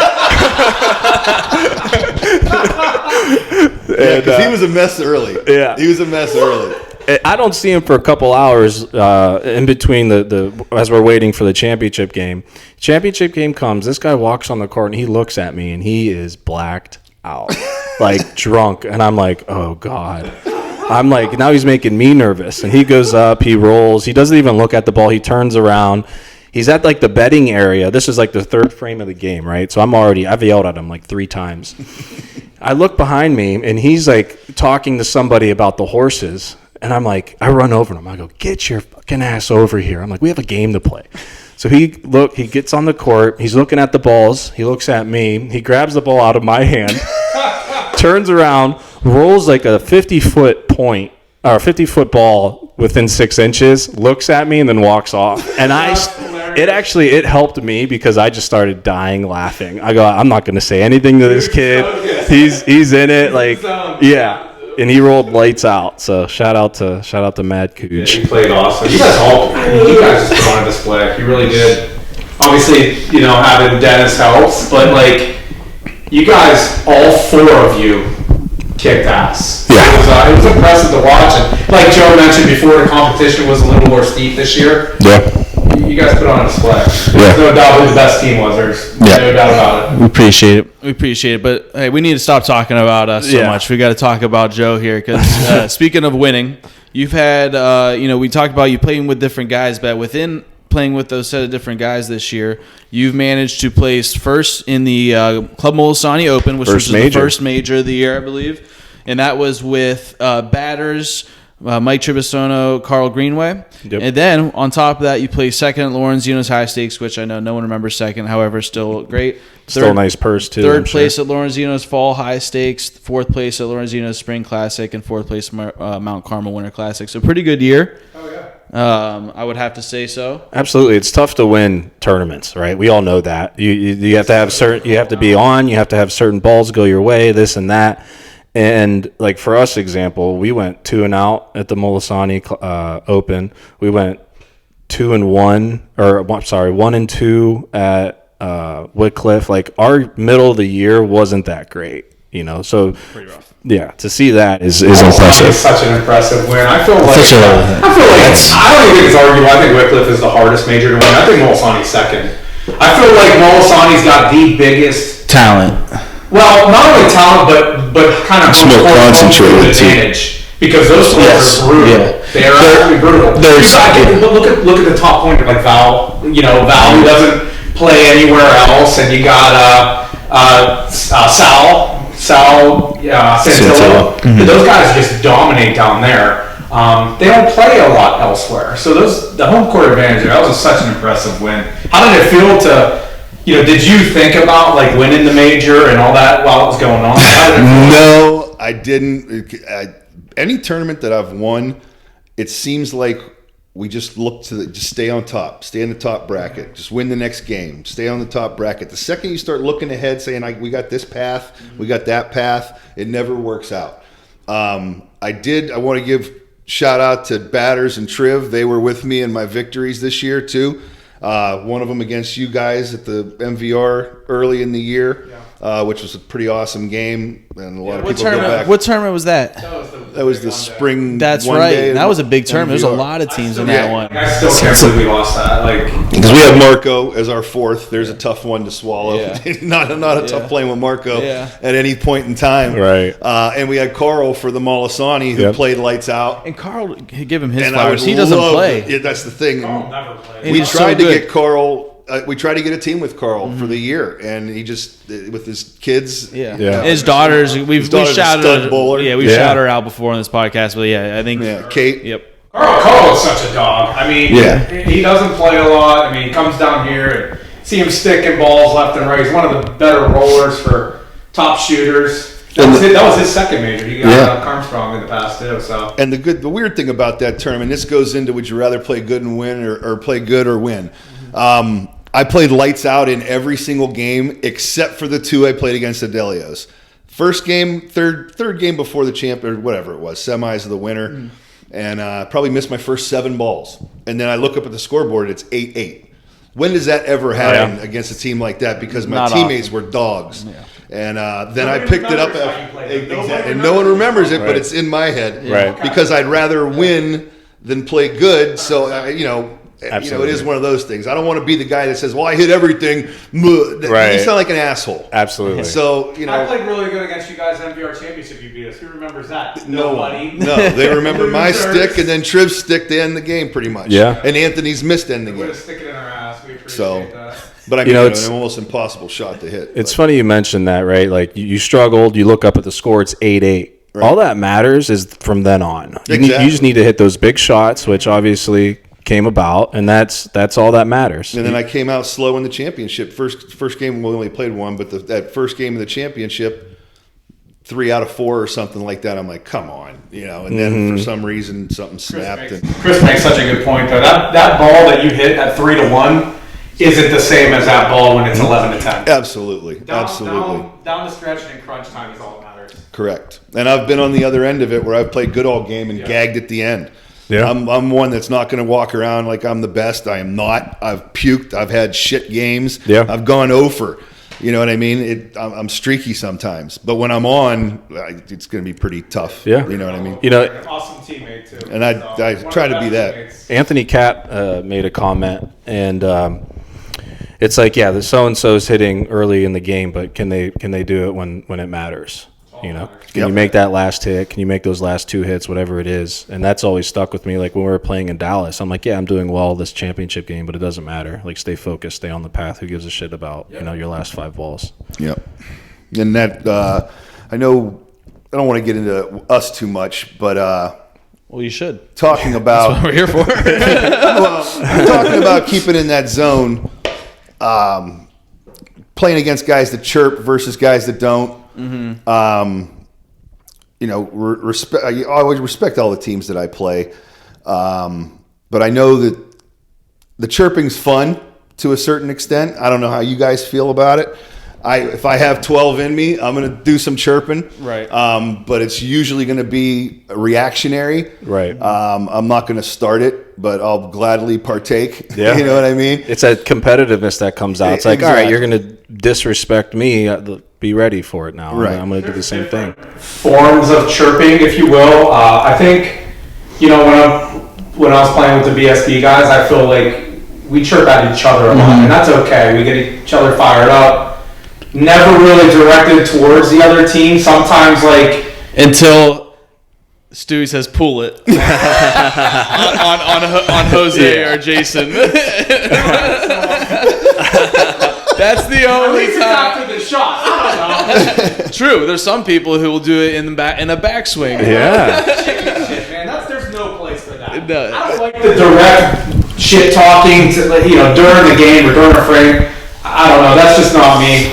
Yeah, because he was a mess early. Yeah. He was a mess early. I don't see him for a couple hours in between as we're waiting for the championship game. Championship game comes. This guy walks on the court and he looks at me and he is blacked out, like drunk. And I'm like, oh God. I'm like, now he's making me nervous. And he goes up, he rolls. He doesn't even look at the ball. He turns around. He's at like the betting area. This is like the third frame of the game, right? So I've yelled at him like 3 times. I look behind me and he's like talking to somebody about the horses. And I'm like, I run over to him. I go, get your fucking ass over here. I'm like, we have a game to play. So he gets on the court. He's looking at the balls. He looks at me. He grabs the ball out of my hand, turns around, rolls like a 50-foot point or a 50-foot ball within 6 inches, looks at me, and then walks off. And it helped me because I just started dying laughing. I go, I'm not going to say anything to this kid. He's in it. Like, yeah. And he rolled lights out. So shout out to Mad Cooch. He played awesome. You guys just put on a display. You really did. Obviously, having Dennis helps, but like, you guys, all 4 of you, kicked ass. Yeah. It was impressive to watch. And like Joe mentioned before, the competition was a little more steep this year. Yeah. You guys put on a display. Yeah. There's no doubt who the best team was. There's no doubt about it. We appreciate it. But hey, we need to stop talking about us so much. We got to talk about Joe here because speaking of winning, you've had we talked about you playing with different guys, but within playing with those set of different guys this year, you've managed to place first in the Club Molisani Open, which was the first major of the year, I believe, and that was with batters Mike Tribusono, Carl Greenway. Yep. And then on top of that, you play second at Lorenzino's High Stakes, which I know no one remembers second. However, still great. Still a nice purse, too. Third place at Lorenzino's Fall High Stakes, 4th place at Lorenzino's Spring Classic, and 4th place Mount Carmel Winter Classic. So pretty good year. Oh, yeah. I would have to say so. Absolutely, it's tough to win tournaments, right? We all know that. You have to have you have to be on. You have to have certain balls go your way, this and that. And like for us, example, we went 2-0 at the Molisani Open. We went 2-1, or 1-2 at Whitcliffe. Like our middle of the year wasn't that great, So Pretty rough. Yeah, to see that is impressive. It's such an impressive win. I feel like I don't even think it's arguable. I think Whitcliffe is the hardest major to win. I think Molisani's second. I feel like Molisani's got the biggest talent. Well, not only talent, but kind of more concentrated advantage because those players are brutal. Yeah. They are absolutely brutal. But look at the top pointer like Val. Val who doesn't play anywhere else, and you got Sal Santillo. Mm-hmm. Those guys just dominate down there. They don't play a lot elsewhere, so the home court advantage. That was such an impressive win. How did it feel did you think about like winning the major and all that while it was going on? No, I didn't. Any tournament that I've won, it seems like we just look to just stay on top, stay in the top bracket, just win the next game, stay on the top bracket. The second you start looking ahead, saying we got this path, we got that path, it never works out. I want to give shout out to Batters and Triv. They were with me in my victories this year too. One of them against you guys at the MVR early in the year, which was a pretty awesome game, and a lot of people go back. What tournament was that? That was the spring. That's one right. day That was a big tournament. MVR. There's a lot of teams in that one. I still can't believe we lost that. Because we have Marco as our fourth. There's a tough one to swallow. Yeah. not a tough playing with Marco Yeah. at any point in time. Right. And we had Carl for the Molisani who played lights out. And Carl, give him his And flowers. He doesn't play. Yeah, that's the thing. Never played. And We he's tried so to good. get Carl. We tried to get a team with Carl for the year, and he just with his kids. Yeah. Yeah. His daughters, we've daughter's a shouted stud bowler. Yeah, we've shouted her out before on this podcast, but yeah, I think Kate. Yep. Carl is such a dog. I mean, Yeah. he doesn't play a lot. I mean, he comes down here and see him sticking balls left and right. He's one of the better rollers for top shooters. That was his second major. He got Armstrong in the past too. So. And the weird thing about that tournament, this goes into would you rather play good and win or play good or win? I played lights out in every single game except for the two I played against the Delios. First game, third game before the champ or whatever it was, semis of the winter, and probably missed my first 7 balls. And then I look up at the scoreboard, it's 8-8. When does that ever happen against a team like that? Because my Not teammates were dogs. Yeah. And then I picked it up, and no one remembers it, but it's in my head. Right. Because I'd rather win than play good. So, Absolutely. it is one of those things. I don't want to be the guy that says, well, I hit everything. Right. You sound like an asshole. Absolutely. So, I played really good against you guys in MVR Championship. You beat us. Who remembers that? No Nobody. No, they remember my stick and then Triv's stick to end the game pretty much. Yeah. And Anthony's missed end the We're game. gonna stick it in our ass. We appreciate So, that. but I mean, it's an almost impossible shot to hit. It's funny you mentioned that, right? Like you struggled. You look up at the score. It's 8-8. Right. All that matters is from then on. You Exactly. just need to hit those big shots, which obviously came about, and that's all that matters. And then I came out slow in the championship. First game, we only played one, but that first game of the championship, 3 out of 4 or something like that. I'm like, come on, And then for some reason, something snapped. Chris makes such a good point though. That ball that you hit at 3-1 isn't the same as that ball when it's 11-10. Absolutely, absolutely. Down the stretch and in crunch time is all that matters. Correct. And I've been on the other end of it where I've played good all game and gagged at the end. Yeah. I'm one that's not going to walk around like I'm the best. I am not. I've puked. I've had shit games. Yeah. I've gone over. You know what I mean? I'm streaky sometimes, but when I'm on, it's going to be pretty tough. Yeah. You know what I mean? Awesome teammate too. And I try to be that. Teammates. Anthony Capp made a comment, and it's like, the so and so's hitting early in the game, but can they do it when it matters? Can you make that last hit? Can you make those last 2 hits? Whatever it is, and that's always stuck with me. Like when we were playing in Dallas, I'm like, I'm doing well this championship game, but it doesn't matter. Like stay focused, stay on the path. Who gives a shit about your last 5 balls? Yep. And that I know I don't want to get into us too much, but Well, you should. talking about That's what we're here for. talking about keeping in that zone, playing against guys that chirp versus guys that don't. Respect. I always respect all the teams that I play, but I know that the chirping's fun to a certain extent. I don't know how you guys feel about it. If I have 12 in me, I'm going to do some chirping. Right. But it's usually going to be reactionary. Right. I'm not going to start it, but I'll gladly partake. Yeah. You know what I mean? It's that competitiveness that comes out. It's like, all right, Exactly. you're going to disrespect me. Be ready for it now. Right. I'm going to do the same thing. Forms of chirping, if you will. I think, when I was playing with the BSB guys, I feel like we chirp at each other a lot, and that's okay. We get each other fired up. Never really directed towards the other team. Sometimes, Until Stewie says, pull it. on Jose or Jason. That's the only time. after the shot. I don't know. True. There's some people who will do it in a backswing. Yeah. Shit, man. There's no place for that. No. I don't like the direct shit talking during the game or during a frame. I don't know. That's just not me.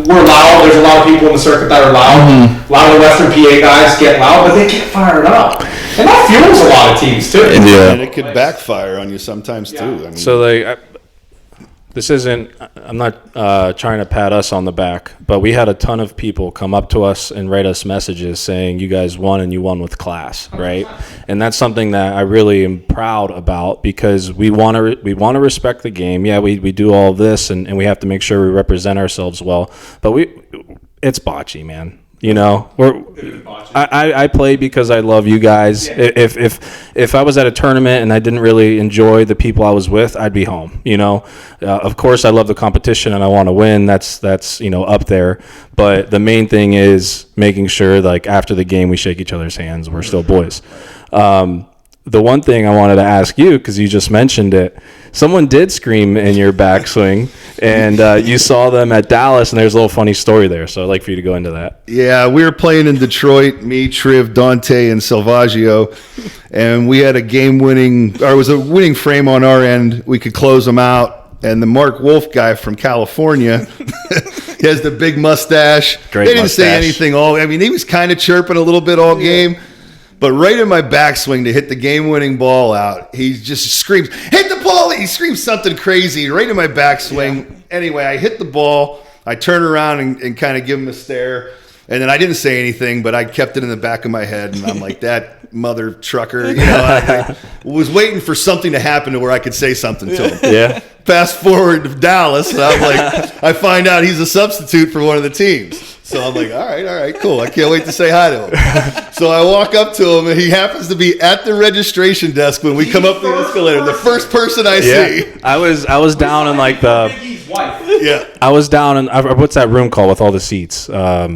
We're loud. There's a lot of people in the circuit that are loud. A lot of the Western PA guys get loud, but they get fired up. And that fuels a lot of teams, too. Yeah. And it could backfire on you sometimes, too. I mean, So this isn't, I'm not trying to pat us on the back, but we had a ton of people come up to us and write us messages saying you guys won and you won with class, right? And that's something that I really am proud about because we want to respect the game. Yeah, we do all of this and we have to make sure we represent ourselves well, but it's bocce, man. You know, I play because I love you guys. Yeah. If I was at a tournament and I didn't really enjoy the people I was with, I'd be home. You know, of course I love the competition and I want to win. That's up there. But the main thing is making sure like after the game we shake each other's hands. We're still boys. The one thing I wanted to ask you, because you just mentioned it, someone did scream in your backswing, and you saw them at Dallas, and there's a little funny story there. So I'd like for you to go into that. Yeah, we were playing in Detroit, me, Triv, Dante, and Salvaggio, and we had a winning frame on our end. We could close them out, and the Mark Wolf guy from California, he has the big mustache. Great they didn't mustache. say anything he was kind of chirping a little bit all game. But right in my backswing to hit the game-winning ball out, he just screams, hit the ball! He screams something crazy right in my backswing. Yeah. Anyway, I hit the ball. I turn around and kind of give him a stare. And then I didn't say anything, but I kept it in the back of my head. And I'm like, that mother trucker. I was waiting for something to happen to where I could say something to him. Yeah. Fast forward to Dallas, and I'm like, I find out he's a substitute for one of the teams. So I'm like, all right, cool. I can't wait to say hi to him. So I walk up to him, and he happens to be at the registration desk when we come up the escalator. The first person I see. I was down in like the. Biggie's wife. Yeah. I was down in what's that room called with all the seats? I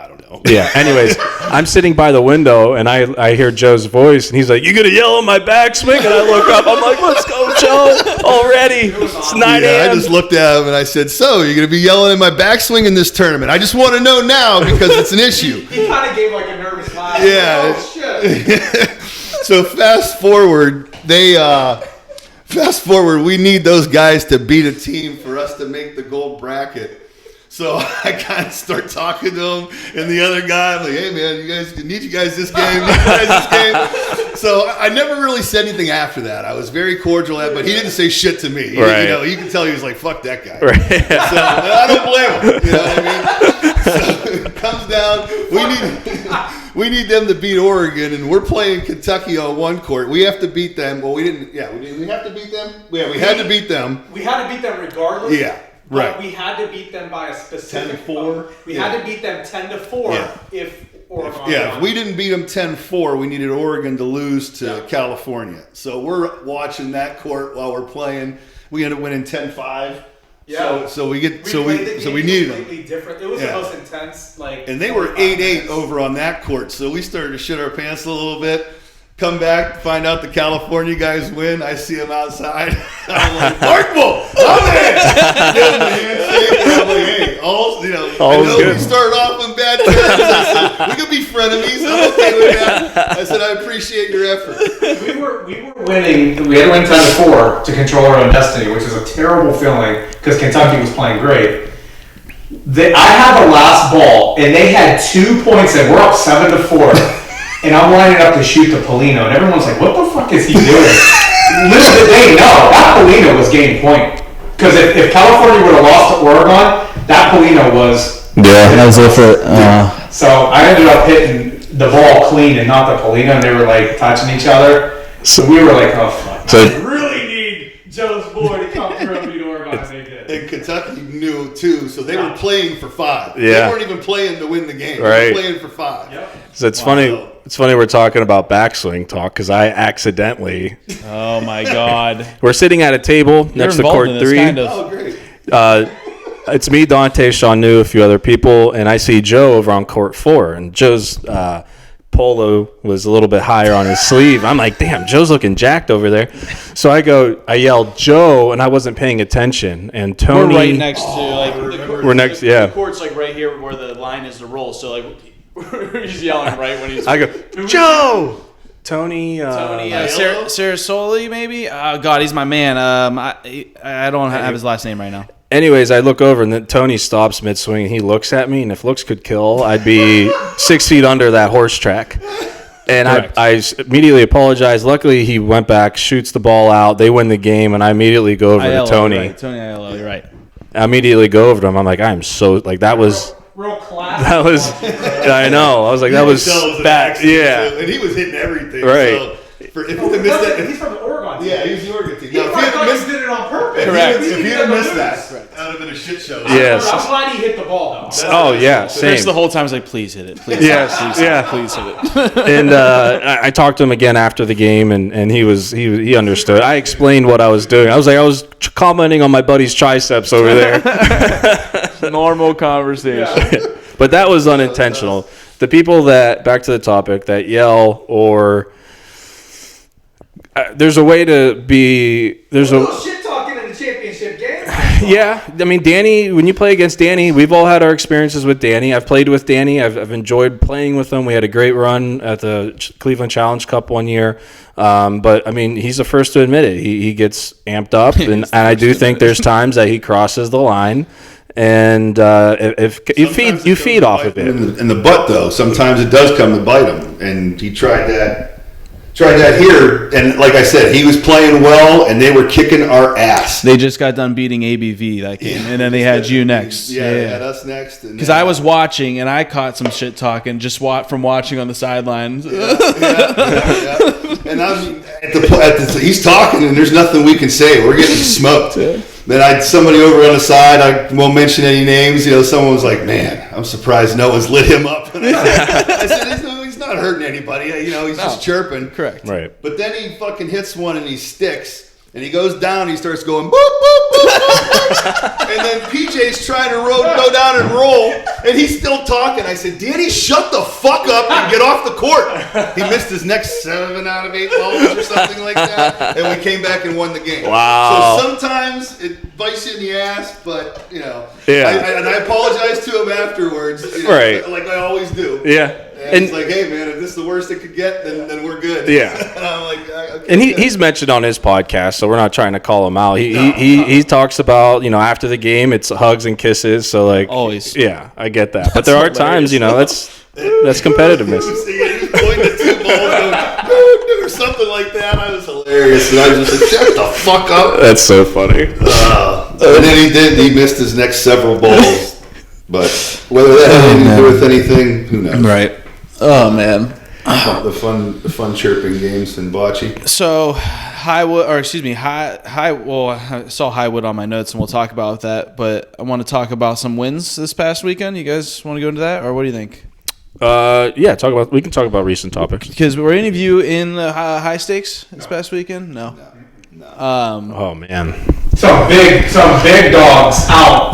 don't know. Yeah. Anyways, I'm sitting by the window and I hear Joe's voice and he's like, "You gonna yell on my backswing?" And I look up. I'm like, "Let's go, Joe! Already, it's 9 a.m." I just looked at him and I said, "So you're gonna be yelling in my backswing in this tournament? I just want to know now because it's an issue." He kind of gave like a nervous laugh. Yeah. Oh shit. So fast forward, we need those guys to beat a team for us to make the gold bracket. So I kind of start talking to him and the other guy. I'm like, "Hey man, need you guys this game. So I never really said anything after that. I was very cordial, but he didn't say shit to me. Right. You can tell he was like, "Fuck that guy." Right. So I don't blame him. You know what I mean? So it comes down. We need them to beat Oregon, and we're playing Kentucky on one court. We have to beat them. Well, we didn't. Yeah, we have to beat them. Yeah, we had to beat them. We had to beat them regardless. Yeah. But Right. we had to beat them by a specific 10-4. We had to beat them 10-4 if Oregon. If we didn't beat them 10-4, we needed Oregon to lose to California. So we're watching that court while we're playing. We end up winning 10-5. Yeah. So we needed them. Completely different. It was the most intense. And they were 8-8 over on that court. So we started to shit our pants a little bit. Come back, find out the California guys win. I see them outside. I'm like, "Markville, I'm in." Give him a handshake. I'm like, "Hey, I know good. we started off on bad terms. I said, we could be frenemies. I'm okay with that." I said, "I appreciate your effort." We were winning. We had to win 10-4 to control our own destiny, which is a terrible feeling because Kentucky was playing great. I had the last ball, and they had 2 points, and we're up 7-4. And I'm lining up to shoot to Polino, and everyone's like, "What the fuck is he doing?" Little did they know that Polino was gaining point. Because if California would have lost to Oregon, that Polino was. Yeah, that was it for. So I ended up hitting the ball clean and not the Polino, and they were like touching each other. So we were like, "Oh fuck!" So I really need Joe's boy to come through and beat Oregon. And they did. And Kentucky knew too, so they were playing for 5. Yeah. They weren't even playing to win the game. Right. They were playing for 5. Yep. So it's funny. It's funny we're talking about backswing talk because I accidentally. Oh my God. We're sitting at a table next to involved court in this, 3. kind of. Oh, great. It's me, Dante, Sean New, a few other people, and I see Joe over on court 4, and Joe's polo was a little bit higher on his sleeve. I'm like, "Damn, Joe's looking jacked over there." So I yelled Joe, and I wasn't paying attention. And Tony, We're right next to the court. We're next, yeah. The court's like right here where the line is to roll. So like we're just yelling right when he's. I go, "Joe!" Tony, Sarasoli maybe. Oh God, he's my man. I don't have his last name right now. Anyways, I look over and then Tony stops mid swing and he looks at me, and if looks could kill, I'd be 6 feet under that horse track. And I immediately apologize. Luckily, he went back, shoots the ball out. They win the game, and I immediately go over to Tony. Right. Tony ILO, you're right. I immediately go over to him. I'm like, I'm so like that was. Real class. That was. I know. I was like, that was bad. Yeah. And he was hitting everything. Right. So if he had missed that, He's from the Oregon team. yeah, he's the Oregon team. He Now, if he had missed did it on purpose. If he had missed that, that would have been a shit show. Yes. I'm glad he hit the ball, though. Oh yeah. Chris Same. the whole time was like, please hit it. Please. Yes. Please, Yeah. Please hit it. And I talked to him again after the game, and he understood. I explained what I was doing. I was commenting on my buddy's triceps over there. Normal conversation. But that was unintentional. The people that, back to the topic, that yell or there's a way to be. There's a shit talking in the championship game. Yeah, I mean, Danny, when you play against Danny, we've all had our experiences with Danny. I've played with Danny. I've enjoyed playing with him. We had a great run at the Cleveland Challenge Cup one year. But, I mean, he's the first to admit it. He gets amped up, and I do think there's times that he crosses the line. And if you feed off of it. In the butt, though, sometimes it does come to bite him. And he tried that here, and like I said, he was playing well, and they were kicking our ass. They just got done beating ABV that game, and then they had you next. Yeah, they had us next. Because I was watching, and I caught some shit talking just from watching on the sidelines. Yeah. And I was he's talking, and there's nothing we can say. We're getting smoked. Then somebody over on the side, I won't mention any names. Someone was like, "Man, I'm surprised no one's lit him up." And I said, he's not hurting anybody. He's just chirping. Correct. Right. But then he fucking hits one and he sticks, and he goes down. And he starts going boop boop boop, boop. And then PJ's trying to go down and roll, and he's still talking. I said, "Danny, shut the fuck up and get off the court." He missed his next 7 out of 8 balls or something like that, and we came back and won the game. Wow. So sometimes it bites you in the ass, but Yeah. and I apologize to him afterwards, Right. like I always do. Yeah. And he's like, "Hey man, if this is the worst it could get, then we're good." Yeah. And I'm like, okay. And he's mentioned on his podcast, so we're not trying to call him out. He talks about, after the game, it's hugs and kisses. So like Always. Yeah, I get that. But there are times, that's competitiveness. He was pointing at 2 balls, going, or something like that. I was hilarious, and I was just like, "Shut the fuck up." That's so funny. And then he missed his next several balls. But whether that had anything to do with anything, who knows? Right. Oh man. The fun chirping games in Bocce. So Highwood, or excuse me, well, I saw Highwood on my notes, and we'll talk about that. But I want to talk about some wins this past weekend. You guys want to go into that, or what do you think? Yeah, we can talk about recent topics. Because were any of you in the high stakes this past weekend? No. Oh man. Some big dogs out.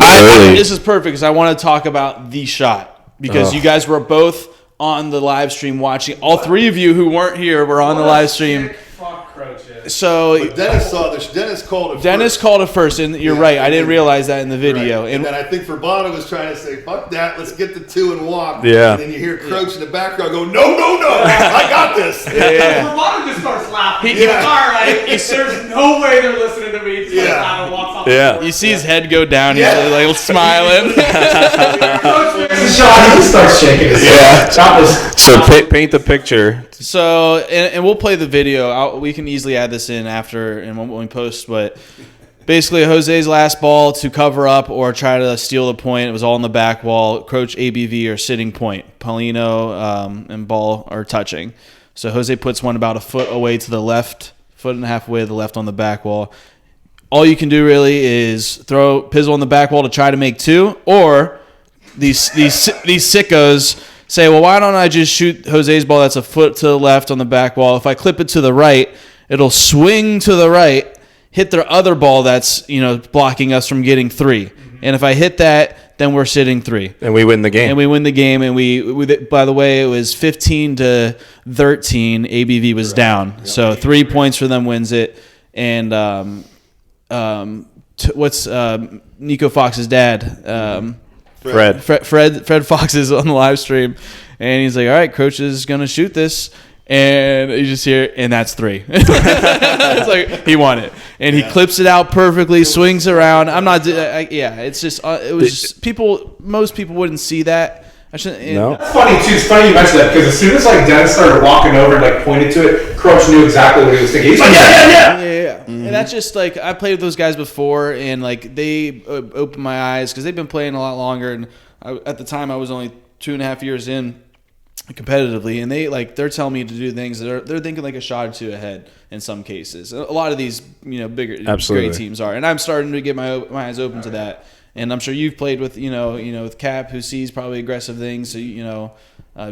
This is perfect because I want to talk about the shot because you guys were both on the live stream watching. All 3 of you who weren't here were on the live stream. Fuck Croaches. So But Dennis saw this. Dennis called it. Dennis called it first, and you're right. I didn't realize that in the video. Right. And then I think Verbano was trying to say, "Fuck that, let's get the 2 and walk." Yeah. And then you hear Croach in the background go, "No, I got this." Romano just starts laughing. He's like, all right. There's no way they're listening to me. He and walks off. Yeah. You see his head go down. He's like smiling. Coach makes a shot, he just starts shaking his head. That was So paint the picture. So, and we'll play the video. We can easily add this in after and when we post, but basically Jose's last ball to cover up or try to steal the point. It was all in the back wall. Coach ABV are sitting point. Paulino and ball are touching. So Jose puts one about a foot away to the left, 1.5 feet away to the left on the back wall. All you can do really is throw Pizzle on the back wall to try to make 2, or these sickos say, well, why don't I just shoot Jose's ball that's a foot to the left on the back wall? If I clip it to the right, it'll swing to the right, hit their other ball that's blocking us from getting 3. And if I hit that, then we're sitting 3. And we win the game. And we by the way, it was 15-13. ABV was down. So 3 points for them wins it. And what's Nico Fox's dad? Fred Fox is on the live stream, and he's like, "All right, Coach is gonna shoot this." And you just hear, and that's 3. It's like he won it, and he clips it out perfectly, swings around. I'm not, it's just it was just most people wouldn't see that. I shouldn't. No. That's funny too. It's funny you mentioned that because as soon as like Dennis started walking over and like pointed to it, Crouch knew exactly what he was thinking. He's like, yeah. And that's just like I played with those guys before, and like they opened my eyes because they've been playing a lot longer. And at the time, I was only 2.5 years in competitively, and they're telling me to do things that they're thinking like a shot or two ahead in some cases. A lot of these bigger great teams are, and I'm starting to get my eyes open to that. And I'm sure you've played with with Cap, who sees probably aggressive things. So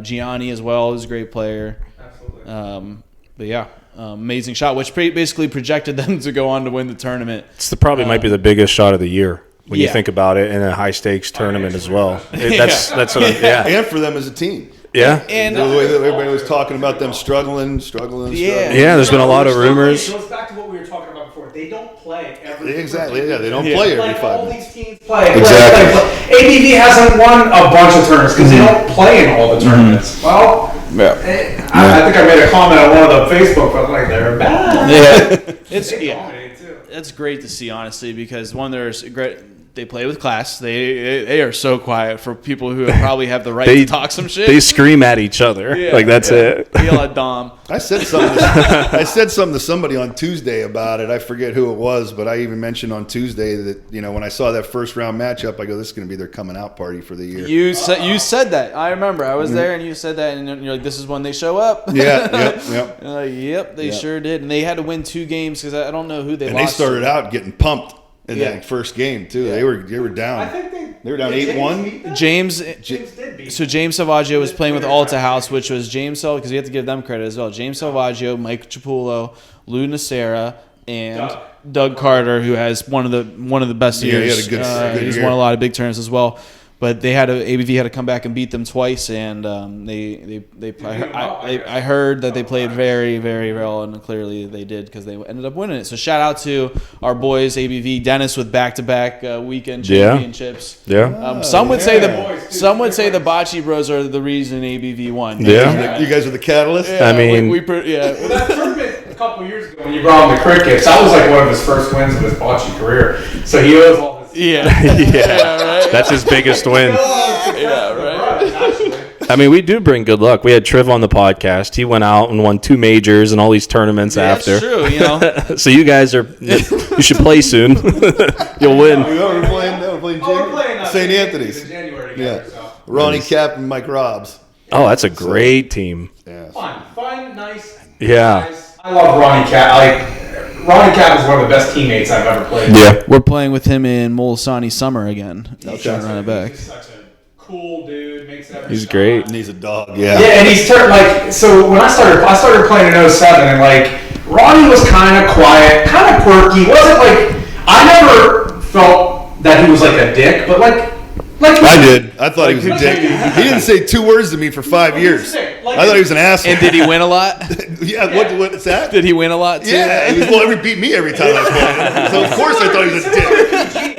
Gianni as well is a great player. Absolutely. But yeah, amazing shot, which basically projected them to go on to win the tournament. It's probably might be the biggest shot of the year when you think about it in a high stakes tournament as well. That's what and for them as a team. Yeah, and the way that everybody was talking about them struggling. Yeah, there's been a lot of rumors. It goes back to what we were talking about before. They don't play every. Exactly. Yeah, they don't play every 5 all minutes. these teams play. Exactly. ABV hasn't won a bunch of tournaments because they don't play in all the tournaments. Well, I think I made a comment on one of the Facebook, but like they're bad. It's great to see, honestly, because there's great. They play with class. They are so quiet for people who probably have the right to talk some shit. They scream at each other. That's it. Yell at Dom. I said something to somebody on Tuesday about it. I forget who it was, but I even mentioned on Tuesday that when I saw that first round matchup, I go, "This is going to be their coming out party for the year." You said that. I remember. I was there, and you said that, and you're like, "This is when they show up." Yep. Yep, they sure did, and they had to win 2 games because I don't know who they lost. And they started out getting pumped. In that first game too, they were down. I think they were down 8-1. James did beat. So James Salvaggio was playing with Alta House, which was James because you have to give them credit as well. James Salvaggio, Mike Chiapullo, Lou Nacera, and Doug Carter, who has one of the best years. He had a good he's year. won a lot of big tournaments as well. But ABV had to come back and beat them twice, and I heard that they played very, very well, and clearly they did because they ended up winning it. So shout out to our boys ABV, Dennis with back-to-back weekend championships. Some would say the Bocce Bros are the reason ABV won. Yeah, you guys are the catalyst. Yeah, I mean, Well, that tournament a couple years ago when you brought him the crickets, that was like one of his first wins of his bocce career. So he owes all this. Right? That's his biggest win. I mean, we do bring good luck. We had Triv on the podcast. He went out and won 2 majors and all these tournaments after. That's true, So you guys you should play soon. You'll win. We're playing St. Anthony's in January. Ronnie Cap and Mike Robbs. Oh, that's a great team. Yeah. Fun, nice. Yeah. Guys. I love Ronnie Cap. Ronnie Cap is one of the best teammates I've ever played with. Yeah. We're playing with him in Molisani Summer again. Trying to run it back. He's such a cool dude. Makes every He's shot. great. And he's a dog. Yeah, and he's so when I started playing in 07, and like Ronnie was kind of quiet, kind of quirky. Wasn't like I never felt that he was like a dick, but like I did. I thought he was a dick. He didn't say 2 words to me for 5 years. I thought he was an asshole. And did he win a lot? Yeah. What's that? Did he win a lot too? Yeah. He beat me every time I played. So of course I thought he was a dick.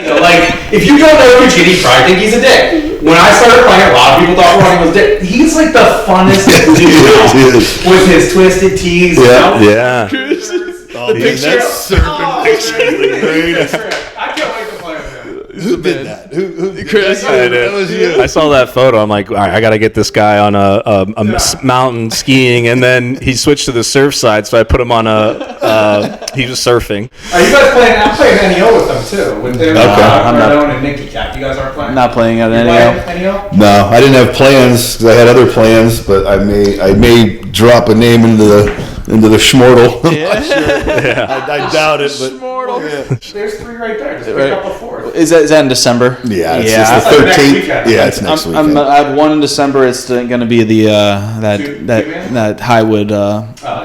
Like if you don't know Eugene, you probably think he's a dick. When I started playing, a lot of people thought Ronnie was a dick. He's like the funnest dude with his twisted tees. Yeah. Oh, man, that serpent picture is the greatest. I can't wait to play with him. Who did that? Who Chris that? That was you. I saw that photo. I'm like, all right, I got to get this guy on a mountain skiing, and then he switched to the surf side, so I put him on he was surfing. Are you guys playing? I'm playing NEO with them too. With them, Cardone and Nicky Cap. You guys aren't playing? I'm not playing at NEO. No, I didn't have plans because I had other plans, but I may drop a name into the Schmortle. I doubt it, but There's 3 right there. Just pick up a 4th. Is that in December? Yeah, it's That's the next 13th. weekend. Yeah, it's next weekend. I have one in December. It's going to be the that Highwood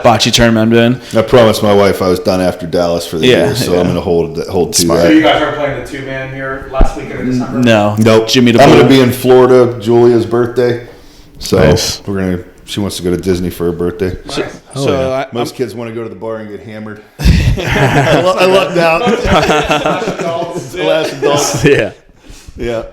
bocce tournament I'm doing. I promised my wife I was done after Dallas for the year, so I'm going to hold to So that. you guys aren't playing the 2-man here last weekend in December? No, Nope. Jimmy I'm going to be in Florida. Julia's birthday, so Nice. She wants to go to Disney for her birthday. So Most kids want to go to the bar and get hammered. I lucked out. The last adults. Yeah. Yeah.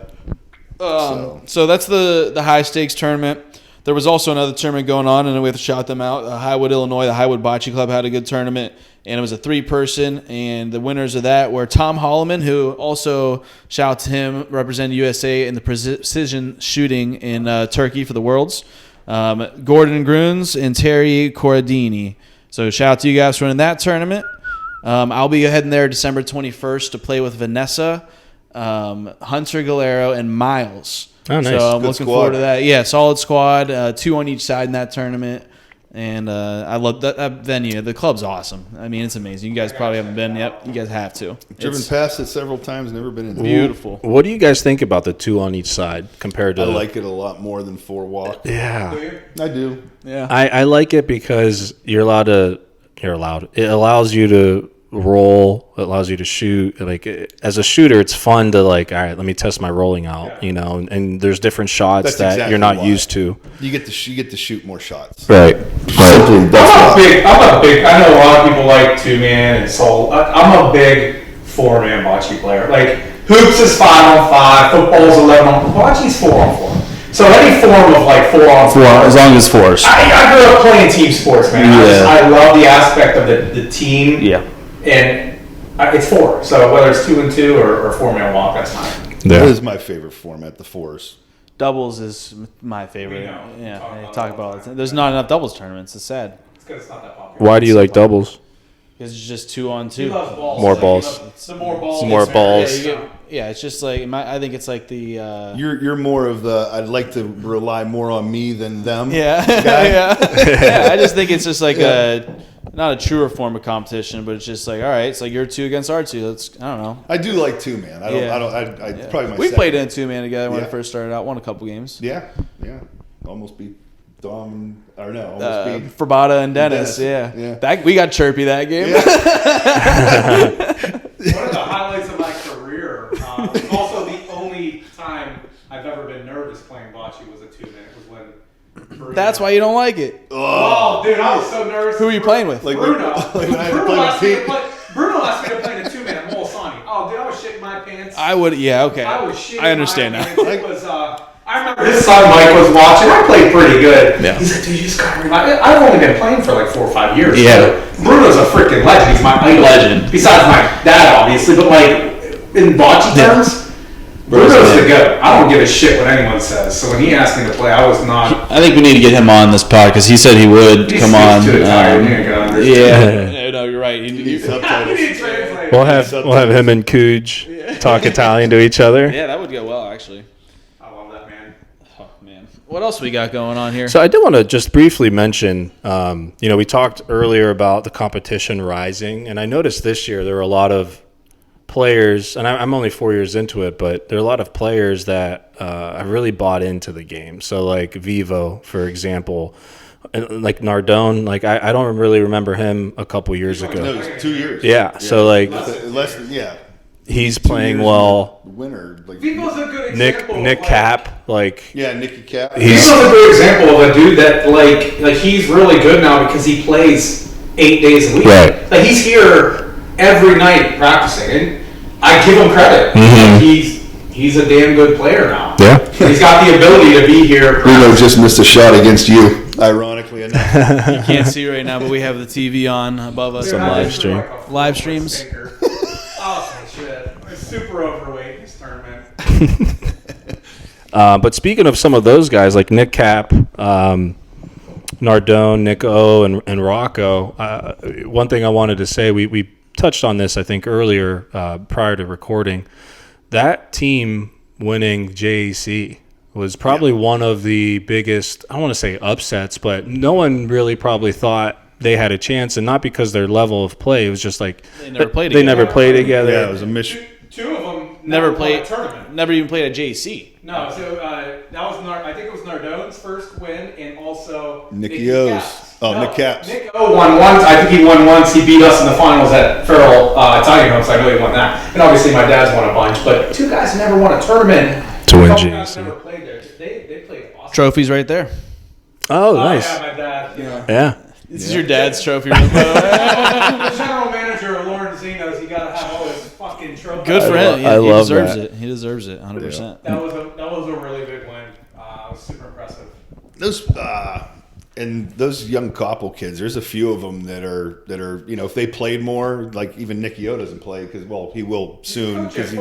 So that's the high stakes tournament. there was also another tournament going on, and we have to shout them out. Highwood, Illinois, the Highwood Bocce Club had a good tournament, and it was a 3-person, and the winners of that were Tom Holloman, who also, shout out to him, represented USA in the precision shooting in Turkey for the Worlds. Gordon Gruns and Terry Corradini. So shout out to you guys for winning that tournament. I'll be heading there December 21st to play with Vanessa, Hunter Galero, and Miles. Oh, nice. So I'm Good looking squad. forward to that. Yeah, solid squad, 2 on each side in that tournament. And I love that venue. The club's awesome. I mean, it's amazing. You guys probably haven't been yet. You guys have to. Driven past it several times, never been in there. Beautiful. What do you guys think about the 2 on each side compared to? I like it a lot more than 4 walk. Yeah. I do. Yeah. I like it because you're allowed. It allows you to roll. It allows you to shoot. Like as a shooter, it's fun to like. All right, let me test my rolling out. You know, and there's different shots That's that exactly you're not why. used to. You get to shoot more shots. Right. Simply, that's why. I'm a big. I know a lot of people like 2-man and soul. I'm a big 4-man bocce player. Like hoops is 5-on-5, football's 11-on. Bocce's 4-on-4. So any form of like 4-on-4. As long as force. I grew up playing team sports, man. I love the aspect of the team. Yeah. And it's 4. So whether it's 2-and-2 or 4-man walk, that's fine. That is my favorite format, the 4s. Doubles is my favorite. We know. Yeah, Talk I about talk it about all it. the time. There's not enough doubles tournaments. It's sad. It's because it's not that popular. Why do you like doubles? Because it's just 2-on-2. He loves balls. More So balls. The more balls. Some more the balls. merrier. Yeah, it's just like I think it's like the. You're more of the I'd like to rely more on me than them. Yeah, guy. yeah. I just think it's just like not a truer form of competition, but it's just like, all right, it's like your 2 against our 2. Let's, I don't know. I do like 2-man. Yeah. Probably my We second. played in 2-man together when Yeah. I first started out. Won a couple games. Yeah. Almost beat Dom. Or no, almost beat. Frabata and Dennis. Dennis, Yeah. yeah. That we got chirpy that game. Yeah. One of the highlights of my career, also the only time I've ever been nervous playing bocce was a 2-man. It was when Bruno. That's why you don't like it. Oh, dude, I was so nervous. Who are you playing with? Like Bruno. like when I had to Bruno play asked with me to Pete. play. Bruno asked me to play in a 2-man at Molisani. Oh, dude, I was shitting my pants. I would. Yeah. Okay. I was shitting I understand my now. pants. It was. I remember his son Mike was watching. I played pretty good. Yeah. He's like, dude, you just gotta remind. I've only been playing for like 4 or 5 years. Yeah. So Bruno's a freaking legend. He's my idol. Legend. Besides my dad, obviously, but like in bocce terms, Bruno's the goat. I don't give a shit what anyone says. So when he asked me to play, I was not. I think we need to get him on this pod because he said he would come on. Too tired. He ain't gonna understand. Yeah. No, you're right. Need I subtitles. need to translate. We'll have him and Cooge talk Italian to each other. Yeah, that would go well actually. I love that man. Oh man. What else we got going on here? So I did want to just briefly mention, we talked earlier about the competition rising, and I noticed this year there were a lot of players, and I'm only 4 years into it, but there are a lot of players that have really bought into the game. So like Vivo, for example, and like Nardone, like I don't really remember him a couple years No, ago. it's 2 years. Yeah, so like Less than, yeah. he's 2 playing years well. in the winter. Like, Vivo's a good Nick example. Nick of, like, Cap, like yeah, Nicky Cap. He's- Vivo's a good example of a dude that like he's really good now because he plays 8 days a week. Right. Like he's here every night practicing, and I give him credit. Mhm. Like, he's a damn good player now. Yeah. He's got the ability to be here. Bruno just missed a shot against you, ironically enough. You can't see right now, but we have the TV on above us. Dude, on I live just stream. feel like a Live full streams. stinker. Oh, shit. I'm super overweight in this tournament. But speaking of some of those guys, like Nick Cap, Nardone, Nick O, and Rocco, one thing I wanted to say, we touched on this, I think, earlier prior to recording. That team winning JAC was probably one of the biggest, I don't want to say upsets, but no one really probably thought they had a chance, and not because their level of play. It was just like They never played they together. never played together. Yeah, it was a mission. Two of them Never won played. a tournament. Never even played at JC. No, so that was I think it was Nardone's first win, and also Nicky O's. Caps. Oh, No, Nick Caps. Nick O won once. I think he won once. He beat us in the finals at Farrell Italian Home, so I know he won that. And obviously my dad's won a bunch, but two guys who never won a tournament. To win Couple guys JC. never played there. They played awesome. Trophies right there. Oh, Oh, nice. yeah, my dad. Yeah. Yeah. This is your dad's trophy room. The general manager of Lorenzino's, you gotta have all his fucking trophies. Good for him. I He love deserves that. it. He deserves it. 100%. That was a really big win. It was super impressive. those young Koppel kids, there's a few of them that are if they played more, like even Nick Yo doesn't play because he will soon because he's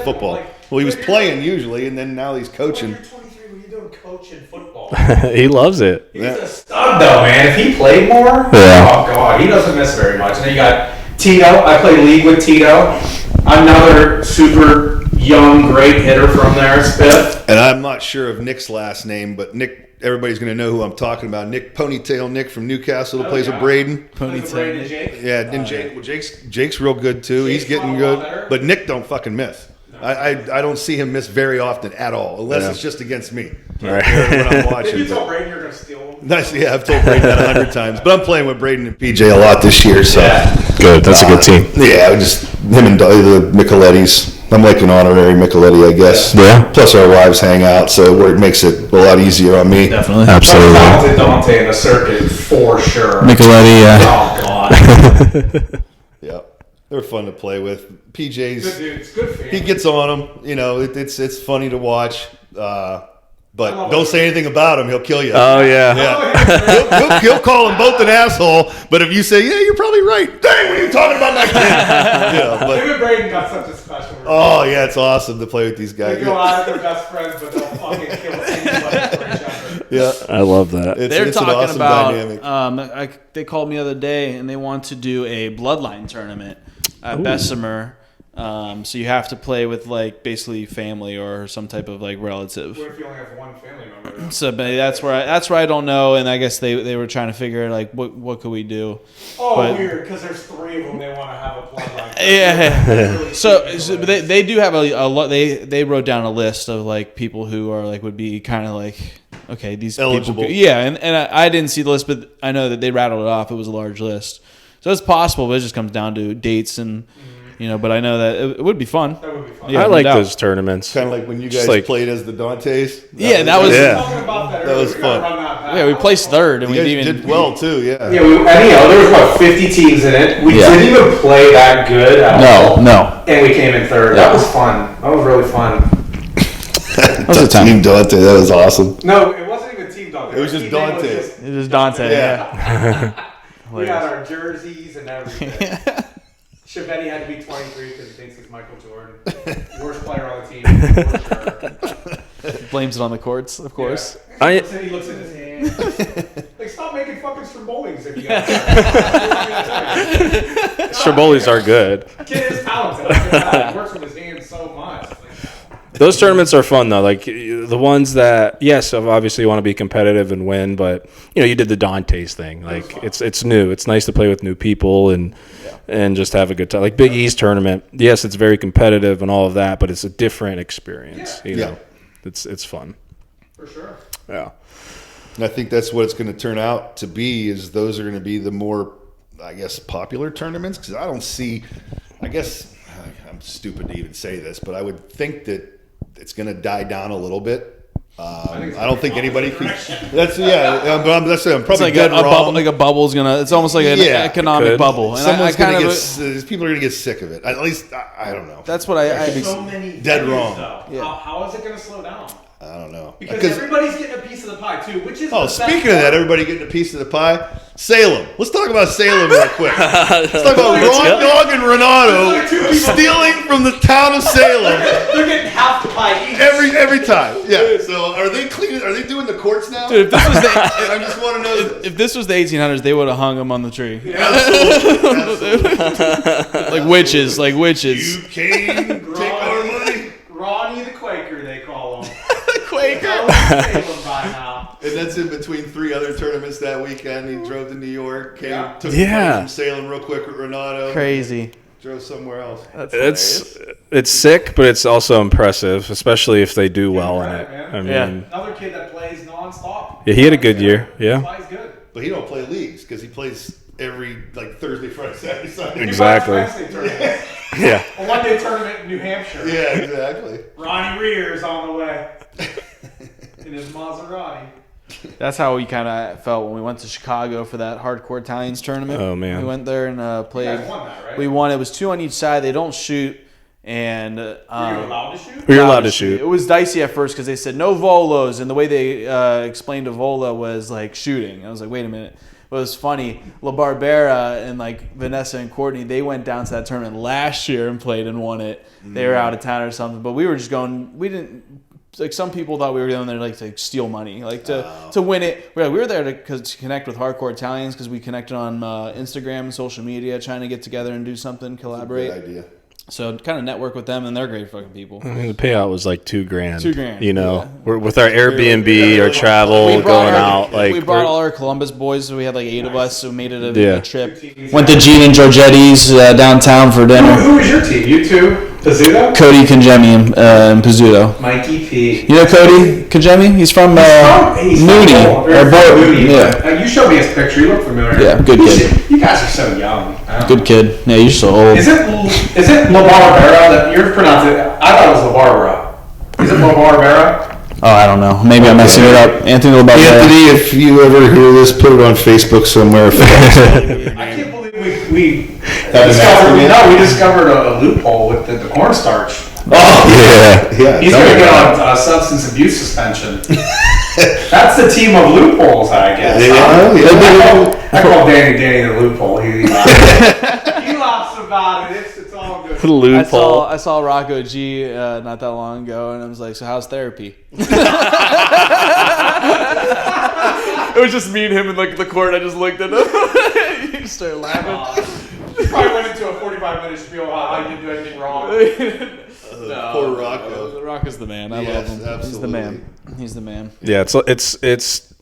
football. He was playing usually, and then now he's coaching. When you're 23, what are you doing coaching football? He loves it. He's a stud though, man. If he played more, oh god, he doesn't miss very much. And then you got Tito. I play league with Tito, another super young, great hitter from there, Spiff. And I'm not sure of Nick's last name, but Nick. Everybody's going to know who I'm talking about. Ponytail Nick from Newcastle that plays with Braden. Ponytail and Jake. Yeah, and Jake. Well, Jake's real good too. He's getting good, but Nick don't fucking miss. I don't see him miss very often at all, unless it's just against me. Right. When I'm watching. Did you tell Braden you're going to steal him? Yeah, I've told Braden that 100 times. But I'm playing with Braden and PJ a lot this year, so good. That's a good team. Yeah, just him and the Michelettis. I'm like an honorary Micheletti, I guess. Yeah. Plus our wives hang out, so it makes it a lot easier on me. Definitely. Absolutely. Talented Dante in the circuit for sure. Micheletti, yeah. Oh god. Yeah. They're fun to play with. PJ's Good dude. It's good for you. he gets on them. It's funny to watch. But don't say anything about him; he'll kill you. Oh yeah. He'll call them both an asshole. But if you say, "Yeah, you're probably right," dang, what are you talking about that kid? Him and Braden got such a special. Oh yeah, it's awesome to play with these guys. They go out, they're best friends, but they'll fucking kill anybody for each other. Yeah, I love that. They're it's talking an awesome about. dynamic. They called me the other day, and they want to do a bloodline tournament at Bessemer. So you have to play with like basically family or some type of like relative. What if you only have one family member? So but that's where I don't know, and I guess they were trying to figure like what could we do. Oh, But- weird, because there's 3 of them. They want to have a bloodline. Yeah. So they do have a lot. They wrote down a list of like people who are like would be kind of like okay these Eligible. People, yeah, and I didn't see the list, but I know that they rattled it off. It was a large list, so it's possible, but it just comes down to dates and. But I know that it would be fun. That would be fun. Yeah, I no like doubt. those tournaments. Kind of like when you guys like- played as the Dantes. Yeah, that was. Talking about that, That was earlier. We gotta fun. run that back. Yeah, we placed third, and You we guys didn't even. did well too. Yeah. Yeah, there was what 50 teams in it. We didn't even play that good at all. No. And we came in third. That was fun. That was really fun. That was a time. Team Dante. That was awesome. No, it wasn't even Team Dante. It was just Team name Dante. just- It was Dante. Yeah. we had our jerseys and everything. Chivetti had to be 23 because he thinks it's Michael Jordan. Worst player on the team, for sure. Blames it on the courts, of course. Yeah. He looks at his hand. Like, stop making fucking strombolis if you got Strombolis are good. Kid is talented. Look at that. He works with his hands so much. Like, Those tournaments are fun though. Like the ones that, yes, obviously you want to be competitive and win, but you did the Dante's thing. Like it's new. It's nice to play with new people and just have a good time. Like Big East tournament, yes, it's very competitive and all of that, but it's a different experience. You know, it's fun for sure. Yeah, and I think that's what it's going to turn out to be. Is those are going to be the more, I guess, popular tournaments? Because I don't see. I guess I'm stupid to even say this, but I would think that it's going to die down a little bit. I don't think anybody can. That's but I'm probably It's like dead a wrong. bubble. Like a bubble's gonna. It's almost like an economic bubble. And Someone's I gonna kind get. of. People are gonna get sick of it. At least I don't know. That's what I So many dead venues, wrong. though. Yeah. How is it going to slow down? I don't know. Because everybody's getting a piece of the pie too, which is. Oh, speaking of that, everybody getting a piece of the pie. Salem. Let's talk about Salem real quick. Let's talk about Ron Dog and Renato stealing from the town of Salem. They're getting half the pie each. Every time. Yeah. So are they cleaning? Are they doing the courts now? Dude, if this was the, I just want to know. if this was the 1800s, they would have hung him on the tree. Absolutely. Like witches. Like witches. You came take our money. Ronnie the Quaker, they call him. Quaker. Salem by now. And that's in between 3 other tournaments that weekend. He drove to New York, took the money from Salem real quick with Renato. Crazy. Drove somewhere else. it's sick, but it's also impressive, especially if they do well in it. I mean, Another kid that plays nonstop. yeah, he had a good year. Yeah, He's good. But he don't play leagues because he plays every Thursday, Friday, Saturday, Sunday. Exactly. Yeah. A one-day tournament in New Hampshire. Yeah, exactly. Ronnie Rear's on the way. In his Maserati. That's how we kind of felt when we went to Chicago for that hardcore Italians tournament. Oh, man. We went there and played. You guys won that, right? We won. It was 2 on each side. They don't shoot. And Were you allowed to shoot? You're allowed to shoot. It was dicey at first because they said no volos, and the way they explained a vola was like shooting. I was like, wait a minute. But it was funny. La Barbera and like Vanessa and Courtney, they went down to that tournament last year and played and won it. They were out of town or something, but we were just going. We didn't. Like some people thought we were going there like to steal money, like to win it. We were there to connect with hardcore Italians because we connected on Instagram and social media, trying to get together and do something, collaborate. Good idea. So kind of network with them, and they're great fucking people. I mean, the payout was like $2,000. $2,000. You know, we're with our Airbnb, our travel, going out. Like we brought all our Columbus boys, so we had like 8 of us, so we made it a trip. Went to Gene and Giorgetti's downtown for dinner. Who was your team? You two? Pizzuto? Cody Congemi and Pizzuto. Mikey P. You know Cody Congemi? He's from Mooney. Mooney. Yeah. You showed me his picture. You look familiar. Yeah, good kid. You guys are so young. Good kid. Yeah, you're so old. Is it La Barbera that you're pronouncing it? I thought it was La Barbara. Is it La Barbera? Oh, I don't know. Maybe I'm messing it up. Anthony LaBarbera. Anthony, if you ever hear this, put it on Facebook somewhere. I can't believe we discovered a loophole with the cornstarch. Oh yeah. He's going to get on substance abuse suspension. That's the team of loopholes, I guess. I call Danny the loophole. He laughs about it. It's all good. loophole. I saw Rocco G not that long ago, and I was like, "So how's therapy?" It was just me and him in like the court. I just looked at him. He started laughing. You probably went into a 45-minute spiel about how you didn't do anything wrong. Poor Rocco. Rocco's the man. I love him. Absolutely. He's the man. He's the man. Yeah, it's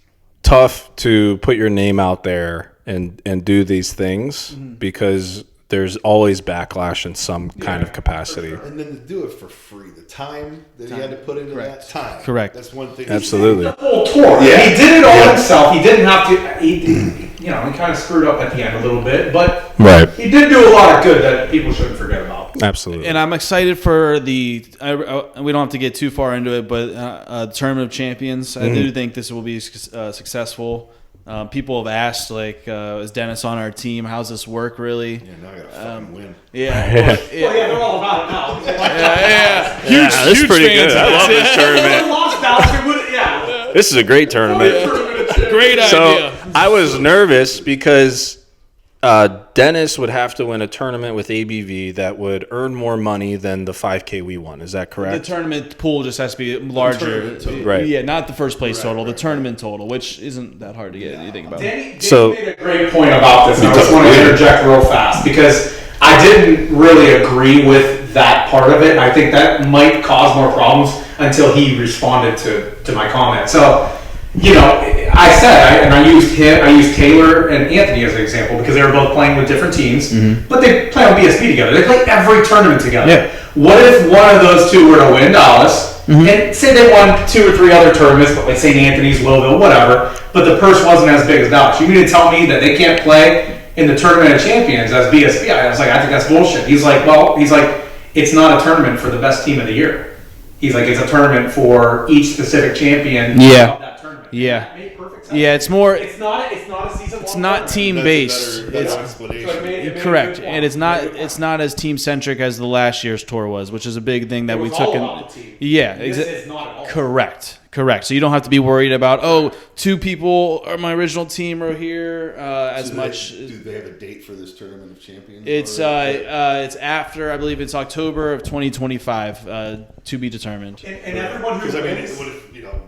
tough to put your name out there and do these things because there's always backlash in some kind of capacity. And then to do it for free, the time that he had to put into that time. Correct. That's one thing. Absolutely. The whole tour. Yeah. He did it all himself. He didn't have to. He kind of screwed up at the end a little bit, but he did do a lot of good that people shouldn't forget about. Absolutely. And I'm excited for we don't have to get too far into it, but Tournament of Champions. I do think this will be successful. People have asked, like, is Dennis on our team? How's this work, really? Yeah, now I got to fucking win. Yeah. They're all about it now. Huge, this is pretty good. I love this tournament. Lost Dallas, This is a great tournament. Great idea. So I was nervous because Dennis would have to win a tournament with ABV that would earn more money than the 5K we won. Is that The correct? tournament pool just has to be larger. Right. Yeah, not the first place total, the tournament total, which isn't that hard to get if you think about it. Danny So- made a great point about this, and I just want to interject real fast because I didn't really agree with that part of it. I think that might cause more problems until he responded to my comment. So, I used Taylor and Anthony as an example because they were both playing with different teams, but they play on BSB together. They play every tournament together. Yeah. What if one of those two were to win Dallas, and say they won 2 or 3 other tournaments, but like St. Anthony's, Louisville, whatever, but the purse wasn't as big as Dallas? You mean to tell me that they can't play in the Tournament of Champions as BSB? I was like, I think that's bullshit. He's like, it's not a tournament for the best team of the year. He's like, it's a tournament for each specific champion of that tournament. Yeah. That made perfect sense. Yeah, it's more. It's not a season. It's not team based. That's a better explanation. Correct, and it's not as team centric as the last year's tour was, which is a big thing that we took in. Yeah, This is not at all. Correct. So you don't have to be worried about 2 people on my original team are here as much. Do they have a date for this Tournament of Champions? It's after, I believe it's October of 2025 to be determined. And everyone who wins.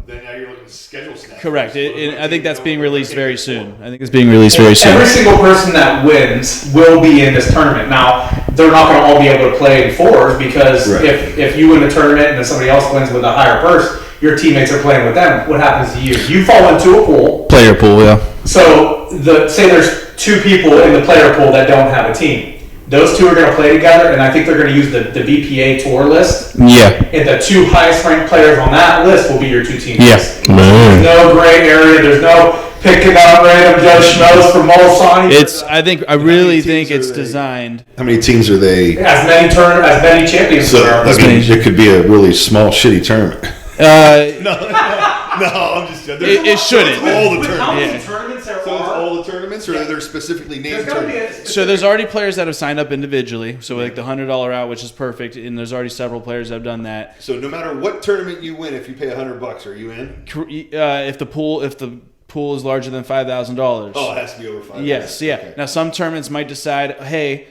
Then now you're looking at schedule snaps. Correct. I think that's being released very soon. Every single person that wins will be in this tournament. Now, they're not going to all be able to play in 4s because if you win a tournament and then somebody else wins with a higher purse, your teammates are playing with them. What happens to you? You fall into a pool. Player pool, yeah. So, say there's 2 people in the player pool that don't have a team. Those 2 are going to play together, and I think they're going to use the BPA tour list. Yeah. And the 2 highest ranked players on that list will be your 2 teams. Yeah. There's no gray area. There's no picking up random Joe Schmoes from Molsani. I really think it's designed. How many teams are they? As many champions. So it could be a really small, shitty tournament. No, I'm just joking. It shouldn't. All the How many tournaments. tournaments there So it's are? all the tournaments, or are there specifically named There's got to be tournaments? a So there's already players that have signed up individually. So like the $100 route, which is perfect, and there's already several players that have done that. So no matter what tournament you win, if you pay $100, are you in? If the pool is larger than $5,000. Oh, it has to be over 5. Yes, yeah. Okay. Now some tournaments might decide, hey,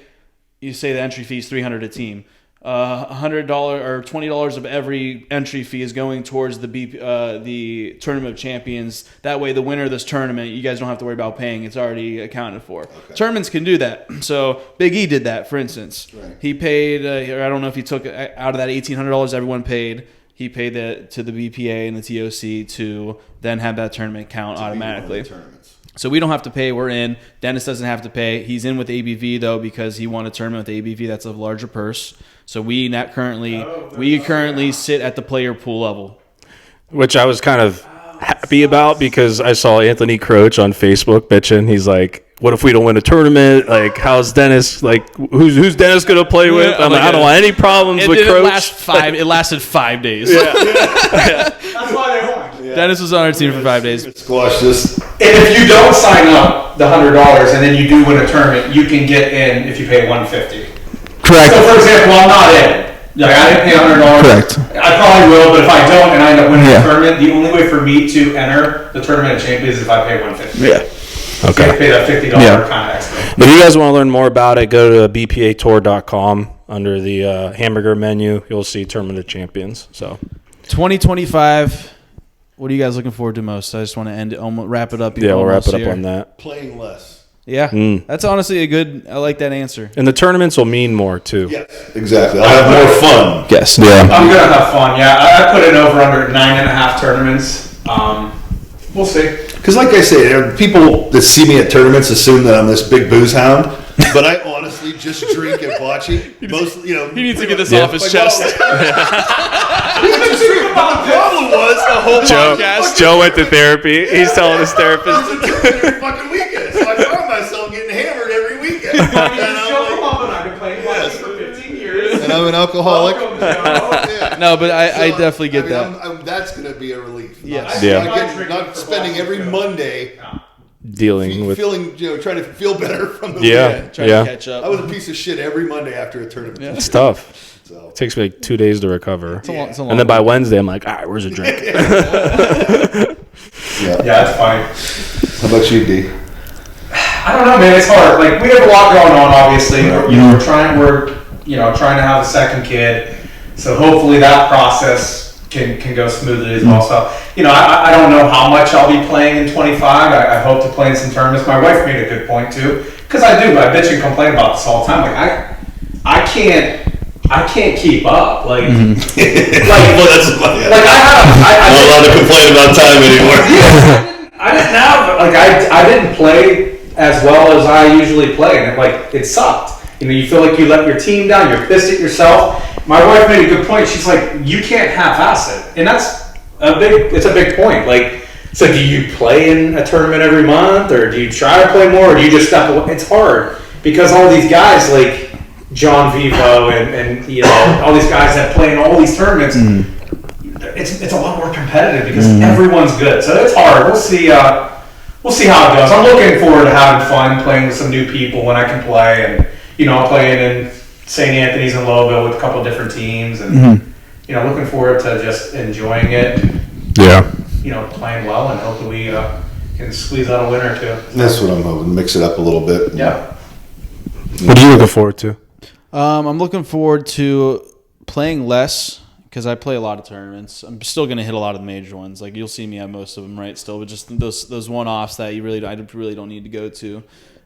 you say the entry fee is $300 a team. $100 or $20 of every entry fee is going towards the Tournament of Champions. That way, the winner of this tournament, you guys don't have to worry about paying. It's already accounted for. Okay. Tournaments can do that. So Big E did that, for instance. Right. He paid. I don't know if he took out of that $1,800 everyone paid. He paid that to the BPA and the TOC to then have that tournament count automatically. So we don't have to pay. We're in. Dennis doesn't have to pay. He's in with ABV though because he won a tournament with ABV. That's a larger purse. So we currently sit at the player pool level, which I was kind of happy about because I saw Anthony Croach on Facebook bitching. He's like, "What if we don't win a tournament? Like, how's Dennis? Like, who's Dennis gonna play with?" I'm like, I don't want any problems with Croach. It lasted 5 days. Yeah. That's why they won. Yeah. Dennis was on our team for 5 days. Squash this. And if you don't sign up the $100 and then you do win a tournament, you can get in if you pay $150. Correct. So, for example, I'm not in. Like, I didn't pay $100. Correct. I probably will, but if I don't and I end up winning the tournament, the only way for me to enter the Tournament of Champions is if I pay $150. Yeah. Okay. So I pay that $50 kind of extra. If you guys want to learn more about it, go to bpatour.com under the hamburger menu. You'll see Tournament of Champions. So 2025. What are you guys looking forward to most? I just want to wrap it up. Yeah, we'll wrap it up on that. Playing less. Yeah, that's honestly I like that answer. And the tournaments will mean more, too. Yes, exactly. I'll have more fun. Yes. Yeah. I'm going to have fun, yeah. I put it over under 9.5 tournaments. We'll see. Because like I say, people that see me at tournaments assume that I'm this big booze hound, but I honestly just drink at Bocce. Mostly, he needs to get this off his chest. The problem was the whole podcast. Joe went to therapy. He's telling his therapist. Every fucking weekend. So I found myself getting hammered every weekend. And I've been playing Bocce for 15 years. And I'm an alcoholic. No, but I definitely get that. That's going to be a relief. Yes. Not spending every Monday dealing with trying to feel better from the weekend. Trying to catch up. I was a piece of shit every Monday after a tournament. Yeah. It's tough. So. It takes me like 2 days to recover. It's a long and then by Wednesday, I'm like, all right, where's a drink? Yeah, it's funny. How about you, D? I don't know, man. It's hard. Like, we have a lot going on, obviously. We're trying to have a second kid. So hopefully that process can go smoothly as well. So, I don't know how much I'll be playing in 25. I hope to play in some tournaments. My wife made a good point too, because I bitch and complain about this all the time. Like I can't keep up. Like, well, that's like I'm not allowed to complain about time anymore. I didn't have I didn't play as well as I usually play, and it sucked. You feel like you let your team down. You're pissed at yourself. My wife made a good point. She's like, you can't half-ass it, and that's it's a big point. Like, so do you play in a tournament every month, or do you try to play more, or do you just step away? It's hard because all these guys like John Vivo and all these guys that play in all these tournaments. It's a lot more competitive because everyone's good. So it's hard. We'll see. We'll see how it goes. I'm looking forward to having fun, playing with some new people when I can play, and I'm playing in St. Anthony's in Lowville with a couple of different teams, and looking forward to just enjoying it. Yeah. Playing well, and hopefully we can squeeze out a win or two. That's what I'm hoping. Mix it up a little bit. Yeah. What are you looking forward to? I'm looking forward to playing less because I play a lot of tournaments. I'm still going to hit a lot of the major ones. Like, you'll see me at most of them, right? Still, but just those one-offs that I really don't need to go to,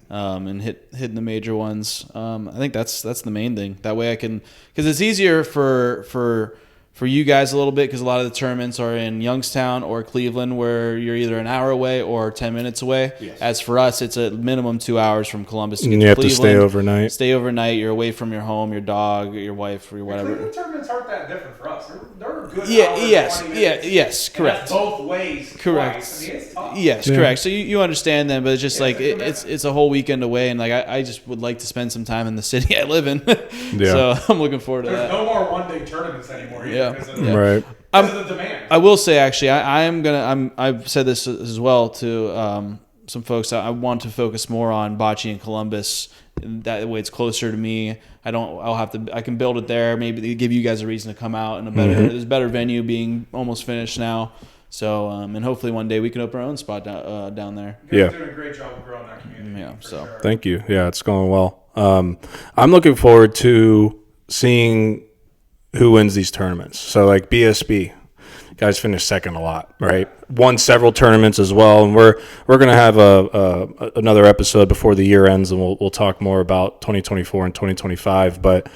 and hitting the major ones. I think that's the main thing. That way I can, because it's easier for you guys a little bit, because a lot of the tournaments are in Youngstown or Cleveland, where you're either an hour away or 10 minutes away. Yes. As for us, it's a minimum 2 hours from Columbus to and you have Cleveland. To stay overnight. Stay overnight. You're away from your home, your dog, your wife, or whatever. Cleveland tournaments aren't that different for us. They're good. Yes, correct. That's both ways. Correct. Twice. I mean, it's tough. Yes, correct. So you understand them, but it's just it's a whole weekend away, and I just would like to spend some time in the city I live in. So I'm looking forward to that. There's no more one-day tournaments anymore. Either, Yeah. Right. because of the demand. I will say, actually, I've said this as well to some folks. I want to focus more on Bocce in Columbus. That way, it's closer to me. I can build it there. Maybe give you guys a reason to come out and there's a better venue being almost finished now. So, and hopefully one day we can open our own spot down there. You guys are doing a great job of growing that community. Yeah. So sure. Thank you. Yeah, it's going well. I'm looking forward to seeing who wins these tournaments. So like BSB, guys finished second a lot, right? Won several tournaments as well, and we're going to have another episode before the year ends, and we'll talk more about 2024 and 2025. But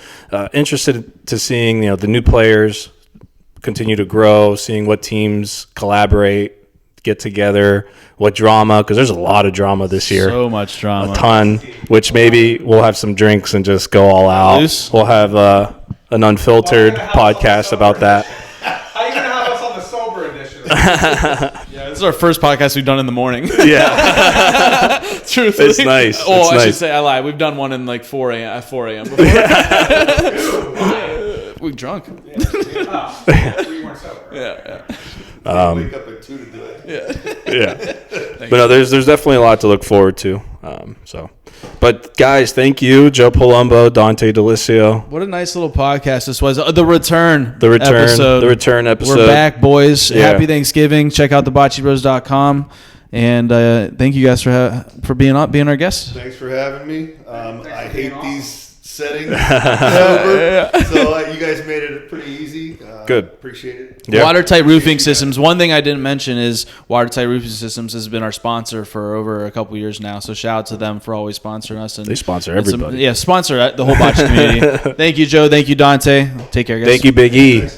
interested to seeing the new players continue to grow, seeing what teams collaborate, get together, what drama, because there's a lot of drama this year. So much drama. A ton, which maybe we'll have some drinks and just go all out. Loose. We'll have an unfiltered podcast about that. How are you going to have us on the sober edition? yeah, this is our first podcast we've done in the morning. Yeah. Truthfully. It's nice. Oh, It's I should nice. say I lied. We've done one in like 4 a.m. before. We're drunk. You weren't sober. Yeah. Wake up at 2 to do it. Yeah. But no, there's definitely a lot to look forward to. But guys, thank you, Joe Palumbo, Dante Delicio. What a nice little podcast this was. The return episode. We're We're back, boys. Yeah. Happy Thanksgiving. Check out thebotchebros.com. And thank you guys for being our guests. Thanks for having me. I hate these settings. So you guys made it pretty easy. Good. Appreciate it. Yeah. Watertight Roofing Systems. One thing I didn't mention is Watertight Roofing Systems has been our sponsor for over a couple years now. So shout out to them for always sponsoring us. And They sponsor everybody. sponsor the whole Bocce community. Thank you, Joe. Thank you, Dante. Take care, guys. Thank you, Big E.